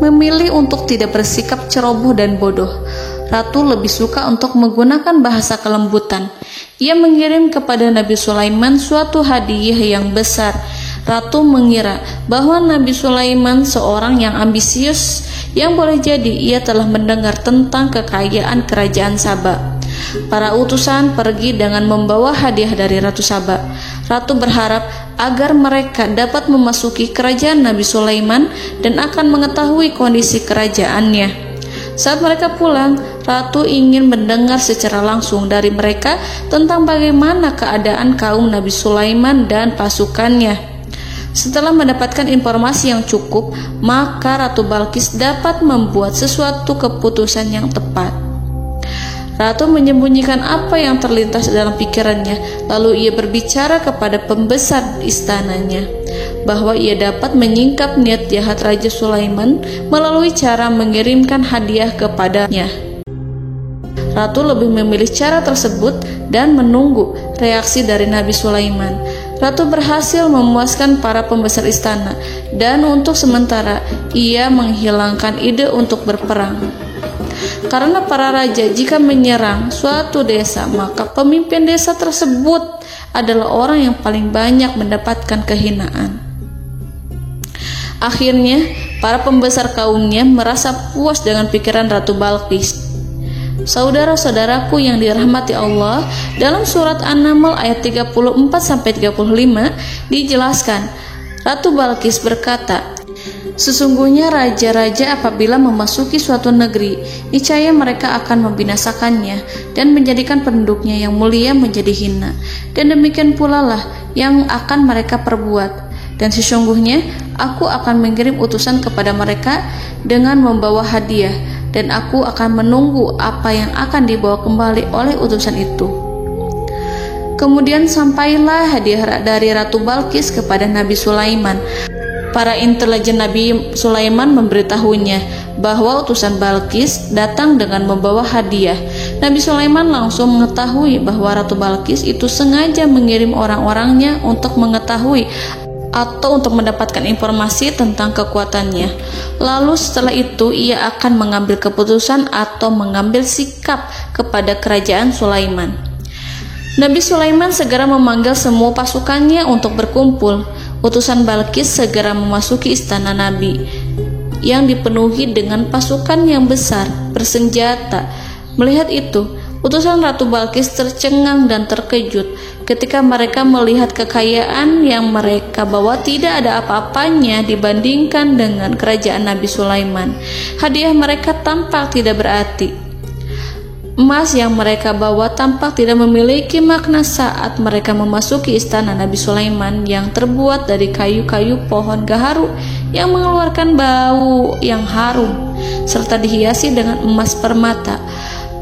memilih untuk tidak bersikap ceroboh dan bodoh. Ratu lebih suka untuk menggunakan bahasa kelembutan. Ia mengirim kepada Nabi Sulaiman suatu hadiah yang besar. Ratu mengira bahwa Nabi Sulaiman seorang yang ambisius, yang boleh jadi ia telah mendengar tentang kekayaan kerajaan Saba. Para utusan pergi dengan membawa hadiah dari Ratu Saba. Ratu berharap agar mereka dapat memasuki kerajaan Nabi Sulaiman dan akan mengetahui kondisi kerajaannya. Saat mereka pulang, Ratu ingin mendengar secara langsung dari mereka tentang bagaimana keadaan kaum Nabi Sulaiman dan pasukannya. Setelah mendapatkan informasi yang cukup, maka Ratu Balqis dapat membuat sesuatu keputusan yang tepat. Ratu menyembunyikan apa yang terlintas dalam pikirannya, lalu ia berbicara kepada pembesar istananya bahwa ia dapat menyingkap niat jahat Raja Sulaiman melalui cara mengirimkan hadiah kepadanya. Ratu lebih memilih cara tersebut dan menunggu reaksi dari Nabi Sulaiman. Ratu berhasil memuaskan para pembesar istana, dan untuk sementara ia menghilangkan ide untuk berperang. Karena para raja jika menyerang suatu desa, maka pemimpin desa tersebut adalah orang yang paling banyak mendapatkan kehinaan. Akhirnya, para pembesar kaumnya merasa puas dengan pikiran Ratu Balqis. Saudara-saudaraku yang dirahmati Allah, dalam surat An-Naml ayat 34-35 dijelaskan, Ratu Balqis berkata, "Sesungguhnya raja-raja apabila memasuki suatu negeri, niscaya mereka akan membinasakannya dan menjadikan penduduknya yang mulia menjadi hina. Dan demikian pula lah yang akan mereka perbuat. Dan sesungguhnya aku akan mengirim utusan kepada mereka dengan membawa hadiah, dan aku akan menunggu apa yang akan dibawa kembali oleh utusan itu." Kemudian sampailah hadiah dari Ratu Balqis kepada Nabi Sulaiman. Para intelijen Nabi Sulaiman memberitahunya bahwa utusan Balqis datang dengan membawa hadiah. Nabi Sulaiman langsung mengetahui bahwa Ratu Balqis itu sengaja mengirim orang-orangnya untuk mengetahui atau untuk mendapatkan informasi tentang kekuatannya. Lalu setelah itu ia akan mengambil keputusan atau mengambil sikap kepada kerajaan Sulaiman. Nabi Sulaiman segera memanggil semua pasukannya untuk berkumpul. Utusan Balqis segera memasuki istana Nabi yang dipenuhi dengan pasukan yang besar bersenjata. Melihat itu, utusan Ratu Balqis tercengang dan terkejut ketika mereka melihat kekayaan yang mereka bawa tidak ada apa-apanya dibandingkan dengan kerajaan Nabi Sulaiman. Hadiah mereka tampak tidak berarti. Emas yang mereka bawa tampak tidak memiliki makna saat mereka memasuki istana Nabi Sulaiman yang terbuat dari kayu-kayu pohon gaharu yang mengeluarkan bau yang harum serta dihiasi dengan emas permata.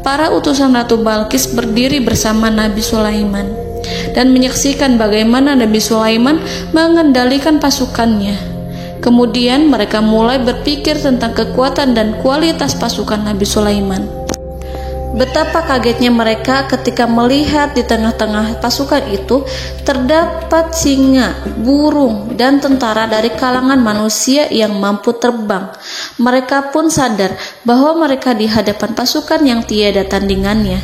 Para utusan Ratu Balqis berdiri bersama Nabi Sulaiman dan menyaksikan bagaimana Nabi Sulaiman mengendalikan pasukannya. Kemudian mereka mulai berpikir tentang kekuatan dan kualitas pasukan Nabi Sulaiman. Betapa kagetnya mereka ketika melihat di tengah-tengah pasukan itu terdapat singa, burung, dan tentara dari kalangan manusia yang mampu terbang. Mereka pun sadar bahwa mereka di hadapan pasukan yang tiada tandingannya.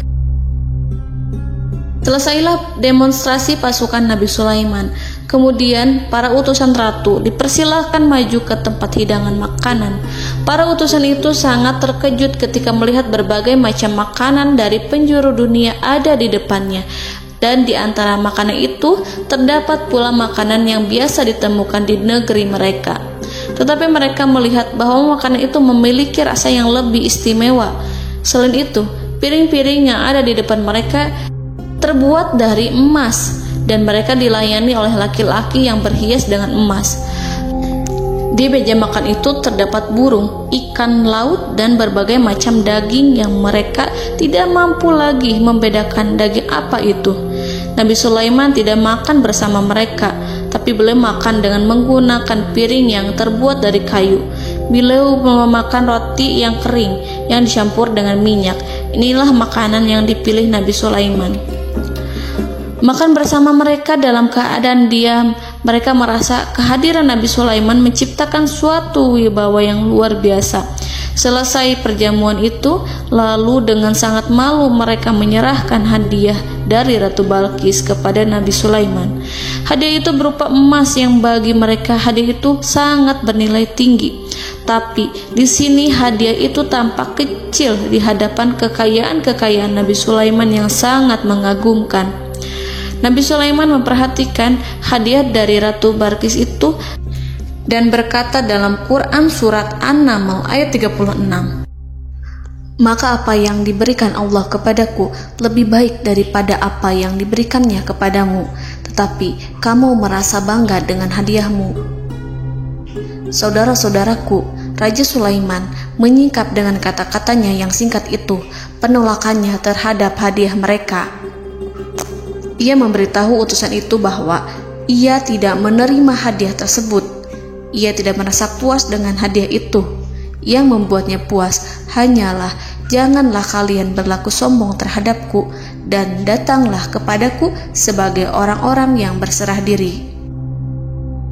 Selesailah demonstrasi pasukan Nabi Sulaiman. Kemudian para utusan ratu dipersilahkan maju ke tempat hidangan makanan. Para utusan itu sangat terkejut ketika melihat berbagai macam makanan dari penjuru dunia ada di depannya. Dan di antara makanan itu terdapat pula makanan yang biasa ditemukan di negeri mereka. Tetapi mereka melihat bahwa makanan itu memiliki rasa yang lebih istimewa. Selain itu, piring-piring yang ada di depan mereka terbuat dari emas dan mereka dilayani oleh laki-laki yang berhias dengan emas. Di meja makan itu terdapat burung, ikan laut, dan berbagai macam daging yang mereka tidak mampu lagi membedakan daging apa itu. Nabi Sulaiman tidak makan bersama mereka, tapi beliau makan dengan menggunakan piring yang terbuat dari kayu. Beliau memakan roti yang kering yang dicampur dengan minyak. Inilah makanan yang dipilih Nabi Sulaiman. Makan bersama mereka dalam keadaan diam, mereka merasa kehadiran Nabi Sulaiman menciptakan suatu wibawa yang luar biasa. Selesai perjamuan itu, lalu dengan sangat malu mereka menyerahkan hadiah dari Ratu Balqis kepada Nabi Sulaiman. Hadiah itu berupa emas yang bagi mereka hadiah itu sangat bernilai tinggi. Tapi di sini hadiah itu tampak kecil di hadapan kekayaan-kekayaan Nabi Sulaiman yang sangat mengagumkan. Nabi Sulaiman memperhatikan hadiah dari Ratu Balqis itu dan berkata dalam Quran surat An-Naml ayat 36, "Maka apa yang diberikan Allah kepadaku lebih baik daripada apa yang diberikannya kepadamu, tetapi kamu merasa bangga dengan hadiahmu." Saudara-saudaraku, Raja Sulaiman menyingkap dengan kata-katanya yang singkat itu penolakannya terhadap hadiah mereka. Ia memberitahu utusan itu bahwa ia tidak menerima hadiah tersebut. Ia tidak merasa puas dengan hadiah itu. Yang membuatnya puas hanyalah, "Janganlah kalian berlaku sombong terhadapku dan datanglah kepadaku sebagai orang-orang yang berserah diri."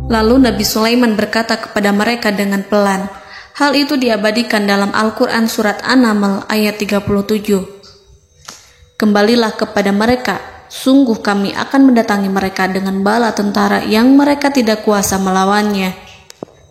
Lalu Nabi Sulaiman berkata kepada mereka dengan pelan. Hal itu diabadikan dalam Al-Quran surat An-Naml ayat 37. "Kembalilah kepada mereka. Sungguh kami akan mendatangi mereka dengan bala tentara yang mereka tidak kuasa melawannya.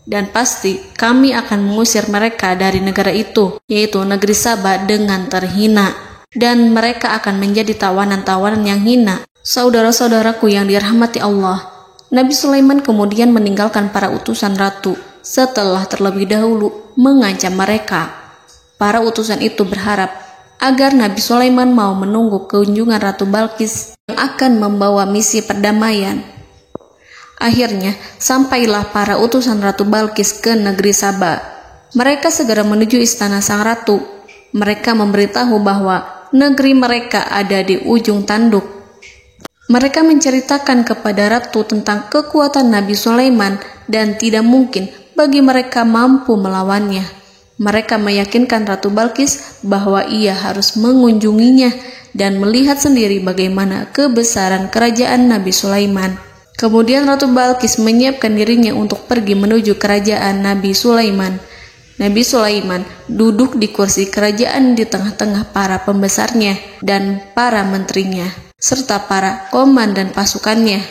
Dan pasti kami akan mengusir mereka dari negara itu, yaitu negeri Saba, dengan terhina. Dan mereka akan menjadi tawanan-tawanan yang hina." Saudara-saudaraku yang dirahmati Allah, Nabi Sulaiman kemudian meninggalkan para utusan ratu setelah terlebih dahulu mengancam mereka. Para utusan itu berharap agar Nabi Sulaiman mau menunggu kunjungan Ratu Balqis yang akan membawa misi perdamaian. Akhirnya, sampailah para utusan Ratu Balqis ke negeri Saba. Mereka segera menuju istana sang ratu. Mereka memberitahu bahwa negeri mereka ada di ujung tanduk. Mereka menceritakan kepada ratu tentang kekuatan Nabi Sulaiman dan tidak mungkin bagi mereka mampu melawannya. Mereka meyakinkan Ratu Balqis bahwa ia harus mengunjunginya dan melihat sendiri bagaimana kebesaran kerajaan Nabi Sulaiman. Kemudian Ratu Balqis menyiapkan dirinya untuk pergi menuju kerajaan Nabi Sulaiman. Nabi Sulaiman duduk di kursi kerajaan di tengah-tengah para pembesarnya dan para menterinya, serta para komandan pasukannya.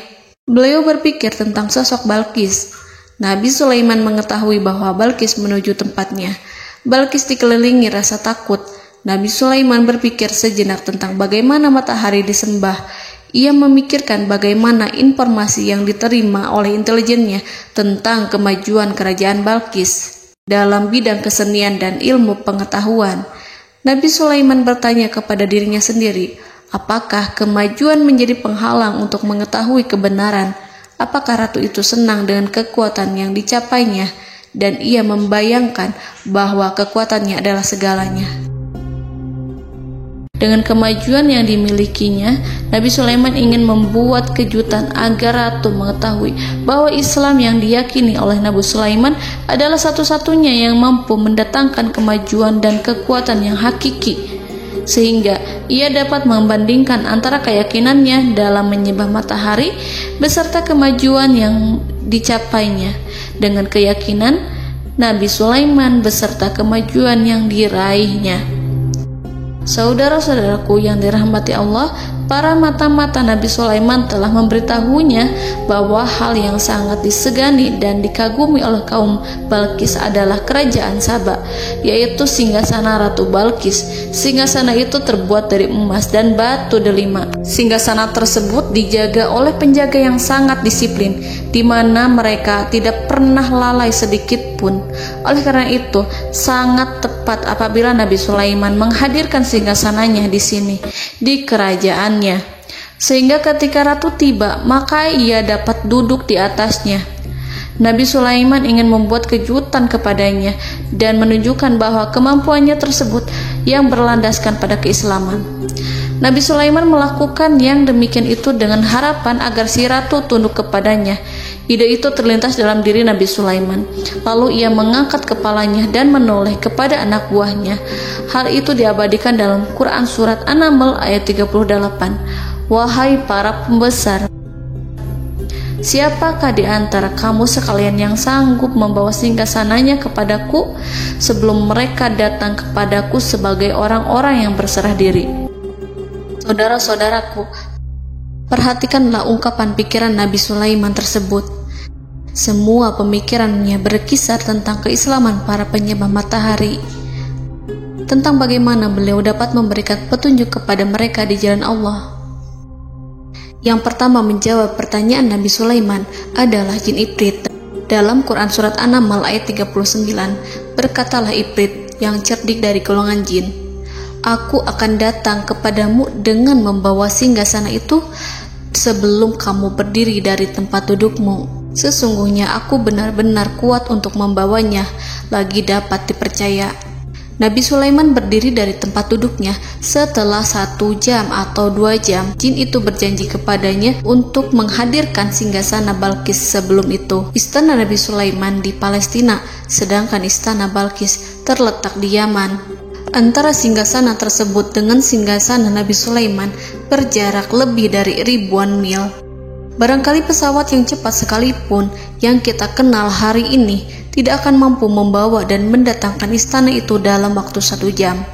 Beliau berpikir tentang sosok Balqis. Nabi Sulaiman mengetahui bahwa Balqis menuju tempatnya. Balqis dikelilingi rasa takut. Nabi Sulaiman berpikir sejenak tentang bagaimana matahari disembah. Ia memikirkan bagaimana informasi yang diterima oleh intelijennya tentang kemajuan kerajaan Balqis dalam bidang kesenian dan ilmu pengetahuan. Nabi Sulaiman bertanya kepada dirinya sendiri, apakah kemajuan menjadi penghalang untuk mengetahui kebenaran? Apakah ratu itu senang dengan kekuatan yang dicapainya? Dan ia membayangkan bahwa kekuatannya adalah segalanya. Dengan kemajuan yang dimilikinya, Nabi Sulaiman ingin membuat kejutan agar ratu mengetahui bahwa Islam yang diyakini oleh Nabi Sulaiman adalah satu-satunya yang mampu mendatangkan kemajuan dan kekuatan yang hakiki, sehingga ia dapat membandingkan antara keyakinannya dalam menyembah matahari beserta kemajuan yang dicapainya dengan keyakinan Nabi Sulaiman beserta kemajuan yang diraihnya. Saudara-saudaraku yang dirahmati Allah, para mata-mata Nabi Sulaiman telah memberitahunya bahwa hal yang sangat disegani dan dikagumi oleh kaum Balqis adalah kerajaan Saba, yaitu singgasana Ratu Balqis. Singgasana itu terbuat dari emas dan batu delima. Singgasana tersebut dijaga oleh penjaga yang sangat disiplin, di mana mereka tidak pernah lalai sedikit pun. Oleh karena itu, sangat tepat apabila Nabi Sulaiman menghadirkan singgasananya di sini, di kerajaannya. sehingga ketika ratu tiba, maka ia dapat duduk di atasnya. Nabi Sulaiman ingin membuat kejutan kepadanya dan menunjukkan bahwa kemampuannya tersebut yang berlandaskan pada keislaman. Nabi Sulaiman melakukan yang demikian itu dengan harapan agar si ratu tunduk kepadanya. Ide itu terlintas dalam diri Nabi Sulaiman. Lalu ia mengangkat kepalanya dan menoleh kepada anak buahnya. Hal itu diabadikan dalam Quran Surat An-Naml ayat 38. Wahai para pembesar, siapakah di antara kamu sekalian yang sanggup membawa singgasananya kepadaku sebelum mereka datang kepadaku sebagai orang-orang yang berserah diri? Saudara-saudaraku, perhatikanlah ungkapan pikiran Nabi Sulaiman tersebut. Semua pemikirannya berkisar tentang keislaman para penyembah matahari, tentang bagaimana beliau dapat memberikan petunjuk kepada mereka di jalan Allah. Yang pertama menjawab pertanyaan Nabi Sulaiman adalah jin Ifrit. Dalam Quran Surat An-Naml ayat 39, berkatalah Ifrit yang cerdik dari golongan jin, "Aku akan datang kepadamu dengan membawa singgasana itu sebelum kamu berdiri dari tempat dudukmu. Sesungguhnya aku benar-benar kuat untuk membawanya, lagi dapat dipercaya." Nabi Sulaiman berdiri dari tempat duduknya. Setelah 1 jam atau 2 jam, jin itu berjanji kepadanya untuk menghadirkan singgasana Balkis. Sebelum itu, istana Nabi Sulaiman di Palestina, sedangkan istana Balkis terletak di Yaman. Antara singgasana tersebut dengan singgasana Nabi Sulaiman berjarak lebih dari ribuan mil. Barangkali pesawat yang cepat sekalipun yang kita kenal hari ini tidak akan mampu membawa dan mendatangkan istana itu dalam waktu 1 jam.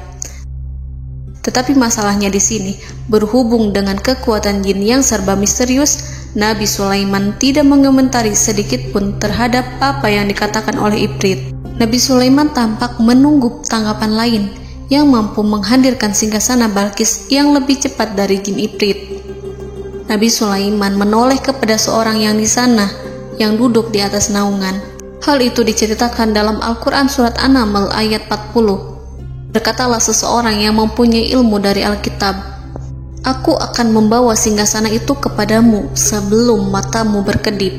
Tetapi masalahnya di sini, berhubung dengan kekuatan jin yang serba misterius, Nabi Sulaiman tidak mengomentari sedikit pun terhadap apa yang dikatakan oleh Ifrit. Nabi Sulaiman tampak menunggu tanggapan lain yang mampu menghadirkan singgasana Balkis yang lebih cepat dari jin Ifrit. Nabi Sulaiman menoleh kepada seorang yang di sana, yang duduk di atas naungan. Hal itu diceritakan dalam Al-Quran Surat An-Naml ayat 40. Berkatalah seseorang yang mempunyai ilmu dari Alkitab, "Aku akan membawa singgasana itu kepadamu sebelum matamu berkedip."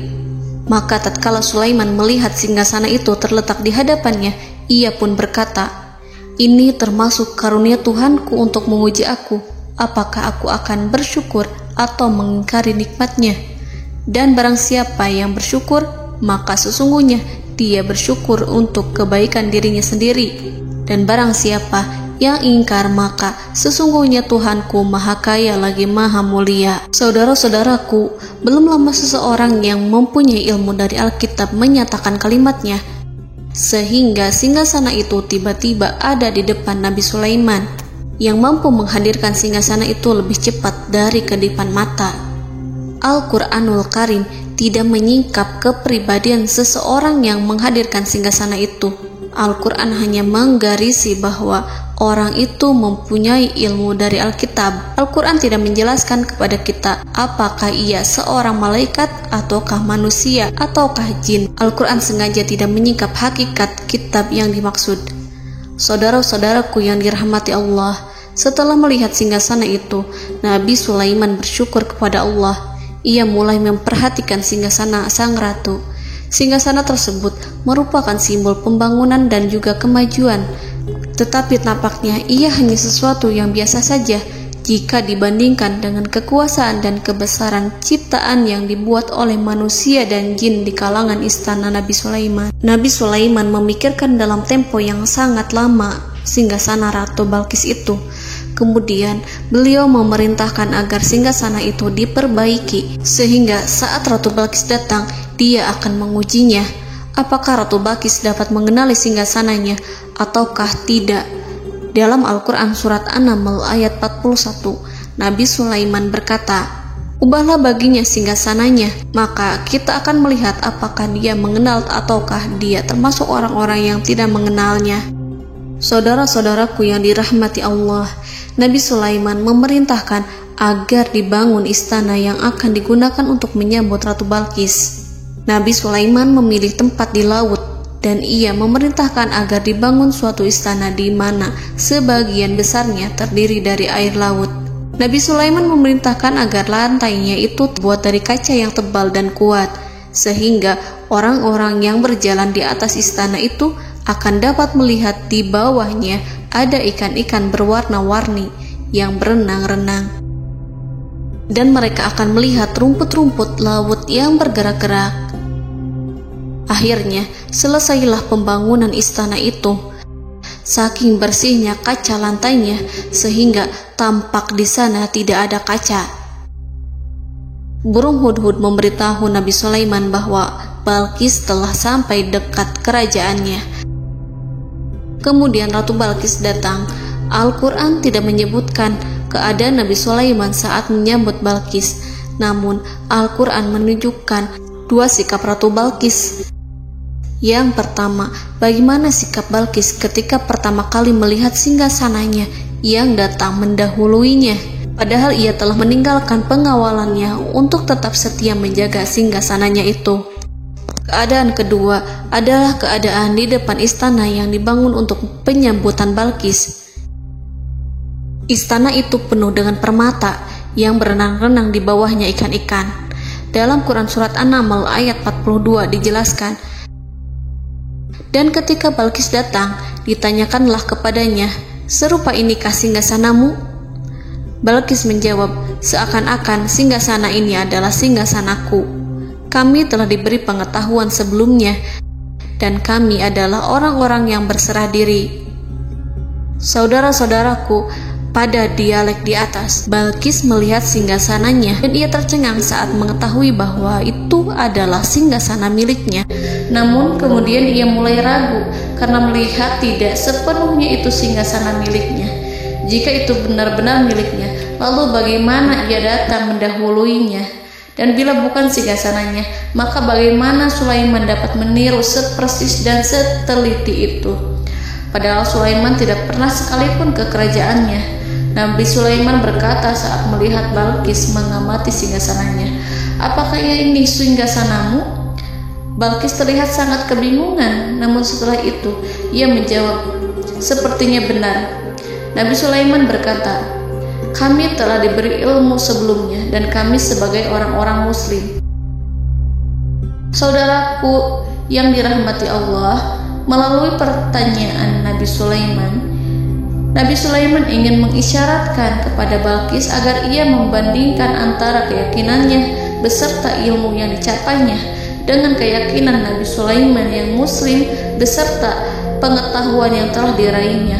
Maka tatkala Sulaiman melihat singgasana itu terletak di hadapannya, ia pun berkata, "Ini termasuk karunia Tuhanku untuk menguji aku, apakah aku akan bersyukur atau mengingkari nikmatnya? Dan barang siapa yang bersyukur, maka sesungguhnya dia bersyukur untuk kebaikan dirinya sendiri. Dan barang siapa yang ingkar, maka sesungguhnya Tuhanku Maha Kaya lagi Maha Mulia." Saudara-saudaraku, belum lama seseorang yang mempunyai ilmu dari Alkitab menyatakan kalimatnya, sehingga singgasana itu tiba-tiba ada di depan Nabi Sulaiman, yang mampu menghadirkan singgasana itu lebih cepat dari kedipan mata. Al-Quranul Karim tidak menyingkap kepribadian seseorang yang menghadirkan singgasana itu. Al-Quran hanya menggarisi bahwa orang itu mempunyai ilmu dari Alkitab. Al-Quran tidak menjelaskan kepada kita apakah ia seorang malaikat ataukah manusia ataukah jin. Al-Quran sengaja tidak menyingkap hakikat kitab yang dimaksud. Saudara-saudaraku yang dirahmati Allah, setelah melihat singgasana itu, Nabi Sulaiman bersyukur kepada Allah. Ia mulai memperhatikan singgasana sang ratu. Singgasana tersebut merupakan simbol pembangunan dan juga kemajuan. Tetapi nampaknya ia hanya sesuatu yang biasa saja jika dibandingkan dengan kekuasaan dan kebesaran ciptaan yang dibuat oleh manusia dan jin di kalangan istana Nabi Sulaiman. Nabi Sulaiman memikirkan dalam tempo yang sangat lama singgasana Ratu Balkis itu. Kemudian beliau memerintahkan agar singgasana itu diperbaiki, sehingga saat Ratu Balkis datang, dia akan mengujinya. Apakah Ratu Balkis dapat mengenali singgasananya ataukah tidak? Dalam Al-Quran Surat An-Naml ayat 41, Nabi Sulaiman berkata, "Ubahlah baginya singgasananya, maka kita akan melihat apakah dia mengenal ataukah dia termasuk orang-orang yang tidak mengenalnya." Saudara-saudaraku yang dirahmati Allah, Nabi Sulaiman memerintahkan agar dibangun istana yang akan digunakan untuk menyambut Ratu Balkis. Nabi Sulaiman memilih tempat di laut, dan ia memerintahkan agar dibangun suatu istana di mana sebagian besarnya terdiri dari air laut. Nabi Sulaiman memerintahkan agar lantainya itu terbuat dari kaca yang tebal dan kuat, sehingga orang-orang yang berjalan di atas istana itu akan dapat melihat di bawahnya ada ikan-ikan berwarna-warni yang berenang-renang. Dan mereka akan melihat rumput-rumput laut yang bergerak-gerak. Akhirnya, selesailah pembangunan istana itu. Saking bersihnya kaca lantainya, sehingga tampak di sana tidak ada kaca. Burung hudhud memberitahu Nabi Sulaiman bahwa Balqis telah sampai dekat kerajaannya. Kemudian Ratu Balqis datang. Al-Quran tidak menyebutkan keadaan Nabi Sulaiman saat menyambut Balqis, namun Al-Quran menunjukkan dua sikap Ratu Balqis. Yang pertama, bagaimana sikap Balqis ketika pertama kali melihat singgasananya yang datang mendahuluinya, padahal ia telah meninggalkan pengawalannya untuk tetap setia menjaga singgasananya itu. Keadaan kedua adalah keadaan di depan istana yang dibangun untuk penyambutan Balqis. Istana itu penuh dengan permata yang berenang-renang di bawahnya ikan-ikan. Dalam Quran Surat An-Naml ayat 42 dijelaskan, dan ketika Balqis datang, ditanyakanlah kepadanya, serupa inikah singgasanamu? Balqis menjawab, seakan-akan singgasana ini adalah singgasanaku. Kami telah diberi pengetahuan sebelumnya, dan kami adalah orang-orang yang berserah diri. Saudara-saudaraku, pada dialek di atas, Balqis melihat singgasananya dan ia tercengang saat mengetahui bahwa itu adalah singgasana miliknya. Namun kemudian ia mulai ragu karena melihat tidak sepenuhnya itu singgasana miliknya. Jika itu benar-benar miliknya, lalu bagaimana ia datang mendahuluinya? Dan bila bukan singgasananya, maka bagaimana Sulaiman dapat meniru sepersis dan seteliti itu? Padahal Sulaiman tidak pernah sekalipun ke kerajaannya. Nabi Sulaiman berkata saat melihat Balqis mengamati singgasananya, apakah ini singgasanamu? Balqis terlihat sangat kebingungan, namun setelah itu ia menjawab, sepertinya benar. Nabi Sulaiman berkata, kami telah diberi ilmu sebelumnya dan kami sebagai orang-orang muslim. Saudaraku yang dirahmati Allah, melalui pertanyaan Nabi Sulaiman ingin mengisyaratkan kepada Balqis agar ia membandingkan antara keyakinannya beserta ilmu yang dicapainya dengan keyakinan Nabi Sulaiman yang muslim beserta pengetahuan yang telah diraihnya.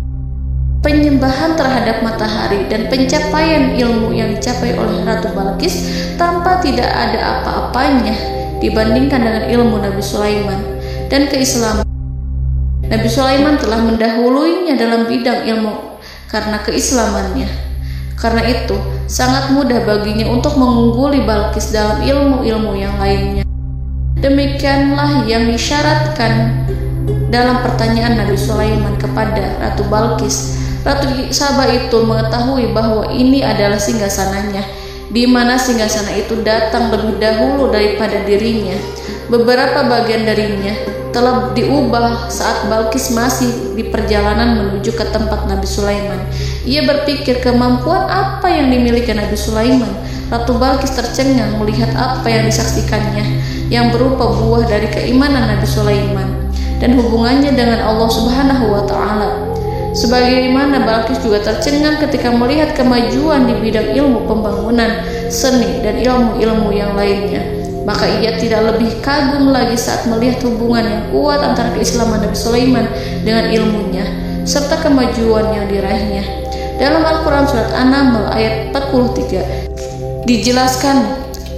Penyembahan terhadap matahari dan pencapaian ilmu yang dicapai oleh Ratu Balqis tanpa tidak ada apa-apanya dibandingkan dengan ilmu Nabi Sulaiman dan keislaman. Nabi Sulaiman telah mendahuluinya dalam bidang ilmu karena keislamannya. Karena itu, sangat mudah baginya untuk mengungguli Balqis dalam ilmu-ilmu yang lainnya. Demikianlah yang disyaratkan dalam pertanyaan Nabi Sulaiman kepada Ratu Balqis. Ratu Saba itu mengetahui bahwa ini adalah singgasananya, di mana singgasana itu datang lebih dahulu daripada dirinya. Beberapa bagian darinya telah diubah saat Balqis masih di perjalanan menuju ke tempat Nabi Sulaiman. Ia berpikir kemampuan apa yang dimiliki Nabi Sulaiman. Ratu Balqis tercengang melihat apa yang disaksikannya, yang berupa buah dari keimanan Nabi Sulaiman dan hubungannya dengan Allah Subhanahu wa Ta'ala. Sebagaimana Balqis juga tercengang ketika melihat kemajuan di bidang ilmu pembangunan, seni, dan ilmu-ilmu yang lainnya. Maka ia tidak lebih kagum lagi saat melihat hubungan yang kuat antara keislaman Nabi Sulaiman dengan ilmunya, serta kemajuan yang diraihnya. Dalam Al-Quran Surat An-Naml ayat 43 dijelaskan,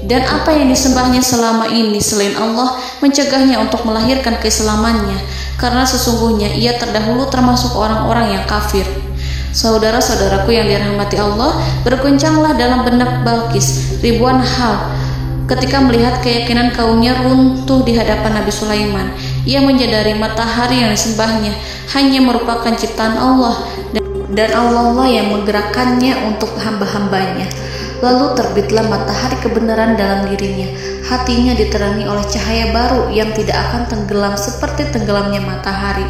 dan apa yang disembahnya selama ini selain Allah mencegahnya untuk melahirkan keislamannya, karena sesungguhnya ia terdahulu termasuk orang-orang yang kafir. Saudara-saudaraku yang dirahmati Allah, berguncanglah dalam benak Balqis ribuan hal ketika melihat keyakinan kaumnya runtuh di hadapan Nabi Sulaiman. Ia menyadari matahari yang disembahnya hanya merupakan ciptaan Allah, dan Allah lah yang menggerakkannya untuk hamba-hambanya. Lalu terbitlah matahari kebenaran dalam dirinya. Hatinya diterangi oleh cahaya baru yang tidak akan tenggelam seperti tenggelamnya matahari.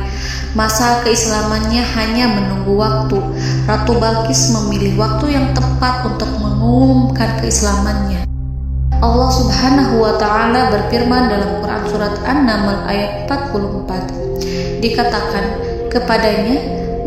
Masa keislamannya hanya menunggu waktu. Ratu Balqis memilih waktu yang tepat untuk mengumumkan keislamannya. Allah Subhanahu wa Ta'ala berfirman dalam Quran Surat An-Naml ayat 44. Dikatakan kepadanya,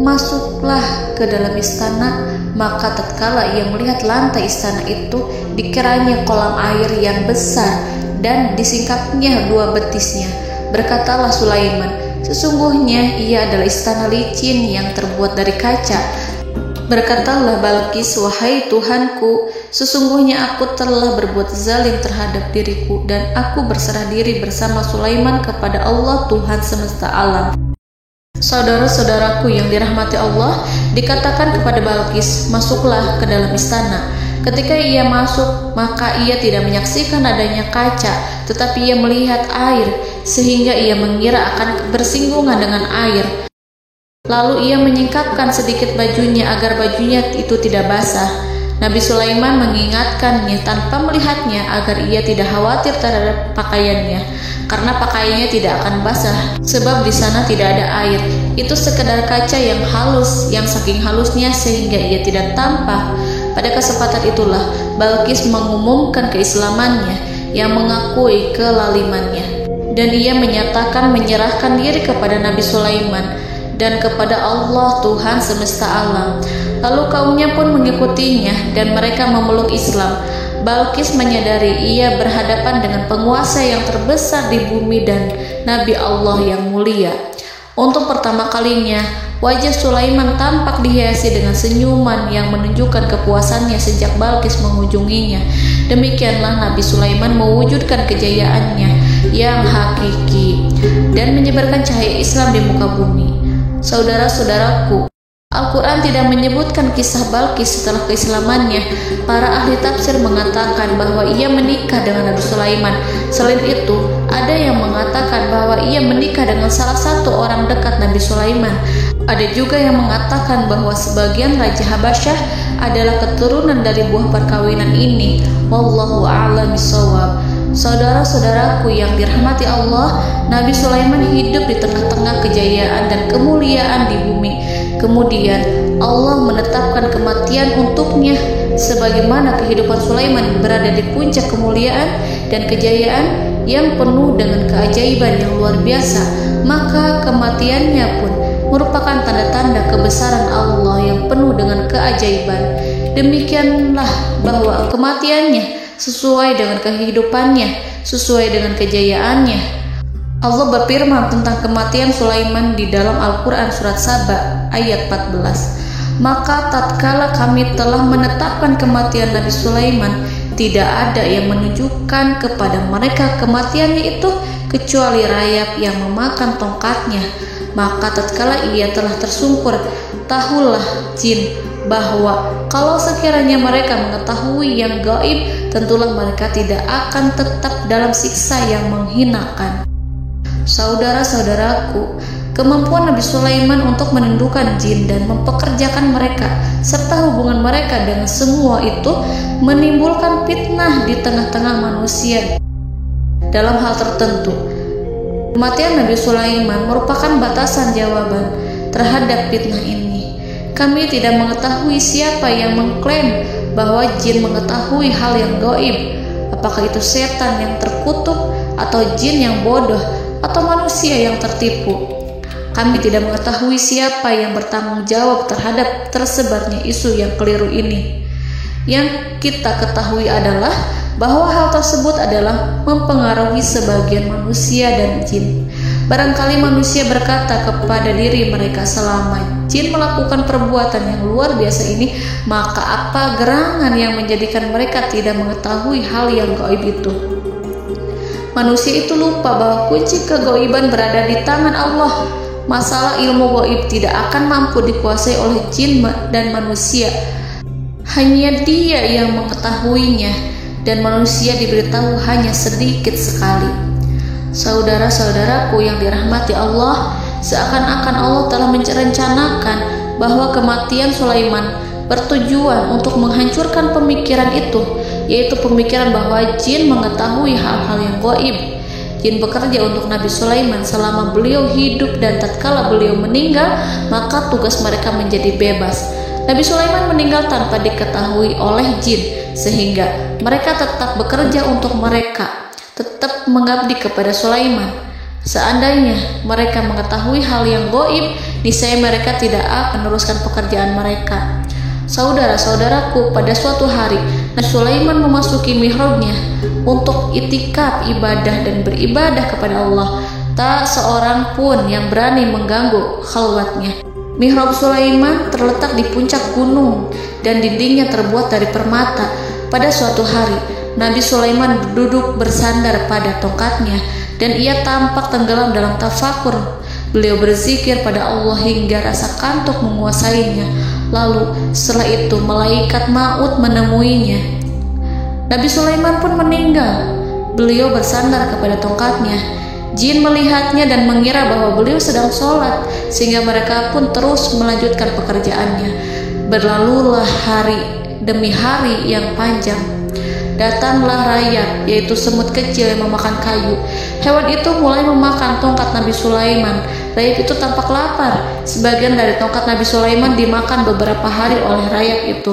masuklah ke dalam istana. Maka tatkala ia melihat lantai istana itu, dikiranya kolam air yang besar dan disingkapnya 2 betisnya. Berkatalah Sulaiman, sesungguhnya ia adalah istana licin yang terbuat dari kaca. Berkatalah Balqis, wahai Tuhanku, sesungguhnya aku telah berbuat zalim terhadap diriku dan aku berserah diri bersama Sulaiman kepada Allah Tuhan semesta alam. Saudara-saudaraku yang dirahmati Allah, dikatakan kepada Balqis, masuklah ke dalam istana. Ketika ia masuk, maka ia tidak menyaksikan adanya kaca, tetapi ia melihat air, sehingga ia mengira akan bersinggungan dengan air. Lalu ia menyingkapkan sedikit bajunya agar bajunya itu tidak basah. Nabi Sulaiman mengingatkannya tanpa melihatnya agar ia tidak khawatir terhadap pakaiannya, karena pakaiannya tidak akan basah, sebab di sana tidak ada air. Itu sekedar kaca yang halus, yang saking halusnya sehingga ia tidak tampak. Pada kesempatan itulah Balqis mengumumkan keislamannya yang mengakui kelalimannya, dan ia menyatakan menyerahkan diri kepada Nabi Sulaiman dan kepada Allah Tuhan semesta alam. Lalu kaumnya pun mengikutinya dan mereka memeluk Islam. Balqis menyadari ia berhadapan dengan penguasa yang terbesar di bumi dan Nabi Allah yang mulia. Untuk pertama kalinya, wajah Sulaiman tampak dihiasi dengan senyuman yang menunjukkan kepuasannya sejak Balqis mengunjunginya. Demikianlah Nabi Sulaiman mewujudkan kejayaannya yang hakiki dan menyebarkan cahaya Islam di muka bumi. Saudara-saudaraku, Al-Quran tidak menyebutkan kisah Balqis setelah keislamannya. Para ahli tafsir mengatakan bahwa ia menikah dengan Nabi Sulaiman. Selain itu, ada yang mengatakan bahwa ia menikah dengan salah satu orang dekat Nabi Sulaiman. Ada juga yang mengatakan bahwa sebagian Raja Habasyah adalah keturunan dari buah perkawinan ini. Wallahu a'lam bishawab. Saudara-saudaraku yang dirahmati Allah, Nabi Sulaiman hidup di tengah-tengah kejayaan dan kemuliaan di bumi. Kemudian Allah menetapkan kematian untuknya, sebagaimana kehidupan Sulaiman berada di puncak kemuliaan dan kejayaan yang penuh dengan keajaiban yang luar biasa. Maka kematiannya pun merupakan tanda-tanda kebesaran Allah yang penuh dengan keajaiban. Demikianlah bahwa kematiannya sesuai dengan kehidupannya, sesuai dengan kejayaannya. Allah berfirman tentang kematian Sulaiman di dalam Al-Quran Surat Saba ayat 14. Maka tatkala kami telah menetapkan kematian Nabi Sulaiman, tidak ada yang menunjukkan kepada mereka kematiannya itu kecuali rayap yang memakan tongkatnya. Maka tatkala ia telah tersungkur, tahulah jin bahwa kalau sekiranya mereka mengetahui yang gaib, tentulah mereka tidak akan tetap dalam siksa yang menghinakan. Saudara-saudaraku, kemampuan Nabi Sulaiman untuk menundukkan jin dan mempekerjakan mereka serta hubungan mereka dengan semua itu menimbulkan fitnah di tengah-tengah manusia. Dalam hal tertentu, kematian Nabi Sulaiman merupakan batasan jawaban terhadap fitnah ini. Kami tidak mengetahui siapa yang mengklaim bahwa jin mengetahui hal yang gaib. Apakah itu setan yang terkutuk, atau jin yang bodoh, atau manusia yang tertipu? Kami tidak mengetahui siapa yang bertanggung jawab terhadap tersebarnya isu yang keliru ini. Yang kita ketahui adalah bahwa hal tersebut adalah mempengaruhi sebagian manusia dan jin. Barangkali manusia berkata kepada diri mereka, selama jin melakukan perbuatan yang luar biasa ini, maka apa gerangan yang menjadikan mereka tidak mengetahui hal yang gaib itu? Manusia itu lupa bahwa kunci kegaiban berada di tangan Allah. Masalah ilmu gaib tidak akan mampu dikuasai oleh jin dan manusia. Hanya Dia yang mengetahuinya, dan manusia diberitahu hanya sedikit sekali. Saudara-saudaraku yang dirahmati Allah, seakan-akan Allah telah merencanakan bahwa kematian Sulaiman bertujuan untuk menghancurkan pemikiran itu, yaitu pemikiran bahwa jin mengetahui hal-hal yang gaib. Jin bekerja untuk Nabi Sulaiman selama beliau hidup, dan tatkala beliau meninggal, maka tugas mereka menjadi bebas. Nabi Sulaiman meninggal tanpa diketahui oleh jin, sehingga mereka tetap bekerja untuk mereka, tetap mengabdi kepada Sulaiman. Seandainya mereka mengetahui hal yang gaib, niscaya mereka tidak akan meneruskan pekerjaan mereka. Saudara-saudaraku, pada suatu hari Nabi Sulaiman memasuki mihrabnya untuk itikaf ibadah dan beribadah kepada Allah. Tak seorang pun yang berani mengganggu khalwatnya. Mihrab Sulaiman terletak di puncak gunung dan dindingnya terbuat dari permata. Pada suatu hari, Nabi Sulaiman duduk bersandar pada tongkatnya dan ia tampak tenggelam dalam tafakur. Beliau berzikir pada Allah hingga rasa kantuk menguasainya. Lalu setelah itu malaikat maut menemuinya. Nabi Sulaiman pun meninggal. Beliau bersandar kepada tongkatnya. Jin melihatnya dan mengira bahwa beliau sedang sholat, sehingga mereka pun terus melanjutkan pekerjaannya. Berlalulah hari demi hari yang panjang. Datanglah rayap, yaitu semut kecil yang memakan kayu. Hewan itu mulai memakan tongkat Nabi Sulaiman. Rayap itu tampak lapar. Sebagian dari tongkat Nabi Sulaiman dimakan beberapa hari oleh rayap itu.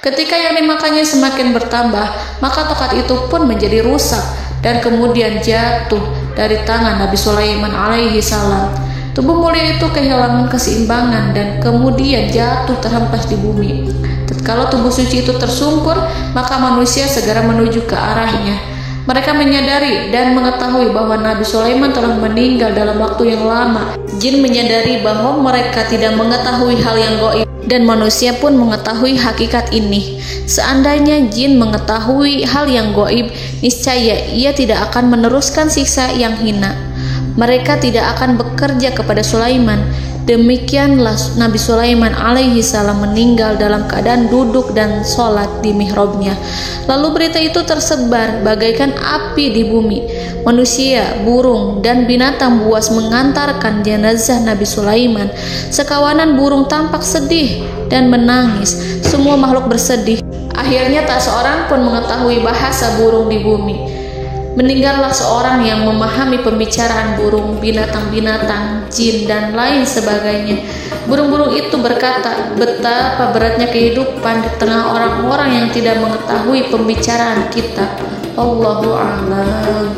Ketika yang dimakannya semakin bertambah, maka tongkat itu pun menjadi rusak dan kemudian jatuh dari tangan Nabi Sulaiman alaihi salam. Tubuh mulia itu kehilangan keseimbangan dan kemudian jatuh terhempas di bumi. Tatkala tubuh suci itu tersungkur, maka manusia segera menuju ke arahnya. Mereka menyadari dan mengetahui bahwa Nabi Sulaiman telah meninggal dalam waktu yang lama. Jin menyadari bahwa mereka tidak mengetahui hal yang gaib, dan manusia pun mengetahui hakikat ini. Seandainya jin mengetahui hal yang gaib, niscaya ia tidak akan meneruskan siksa yang hina. Mereka tidak akan bekerja kepada Sulaiman. Demikianlah Nabi Sulaiman alaihi salam meninggal dalam keadaan duduk dan sholat di mihrabnya. Lalu berita itu tersebar bagaikan api di bumi. Manusia, burung, dan binatang buas mengantarkan jenazah Nabi Sulaiman. Sekawanan burung tampak sedih dan menangis. Semua makhluk bersedih. Akhirnya tak seorang pun mengetahui bahasa burung di bumi. Meninggallah seorang yang memahami pembicaraan burung, binatang-binatang, jin, dan lain sebagainya. Burung-burung itu berkata, betapa beratnya kehidupan di tengah orang-orang yang tidak mengetahui pembicaraan kita. Allahu a'lam.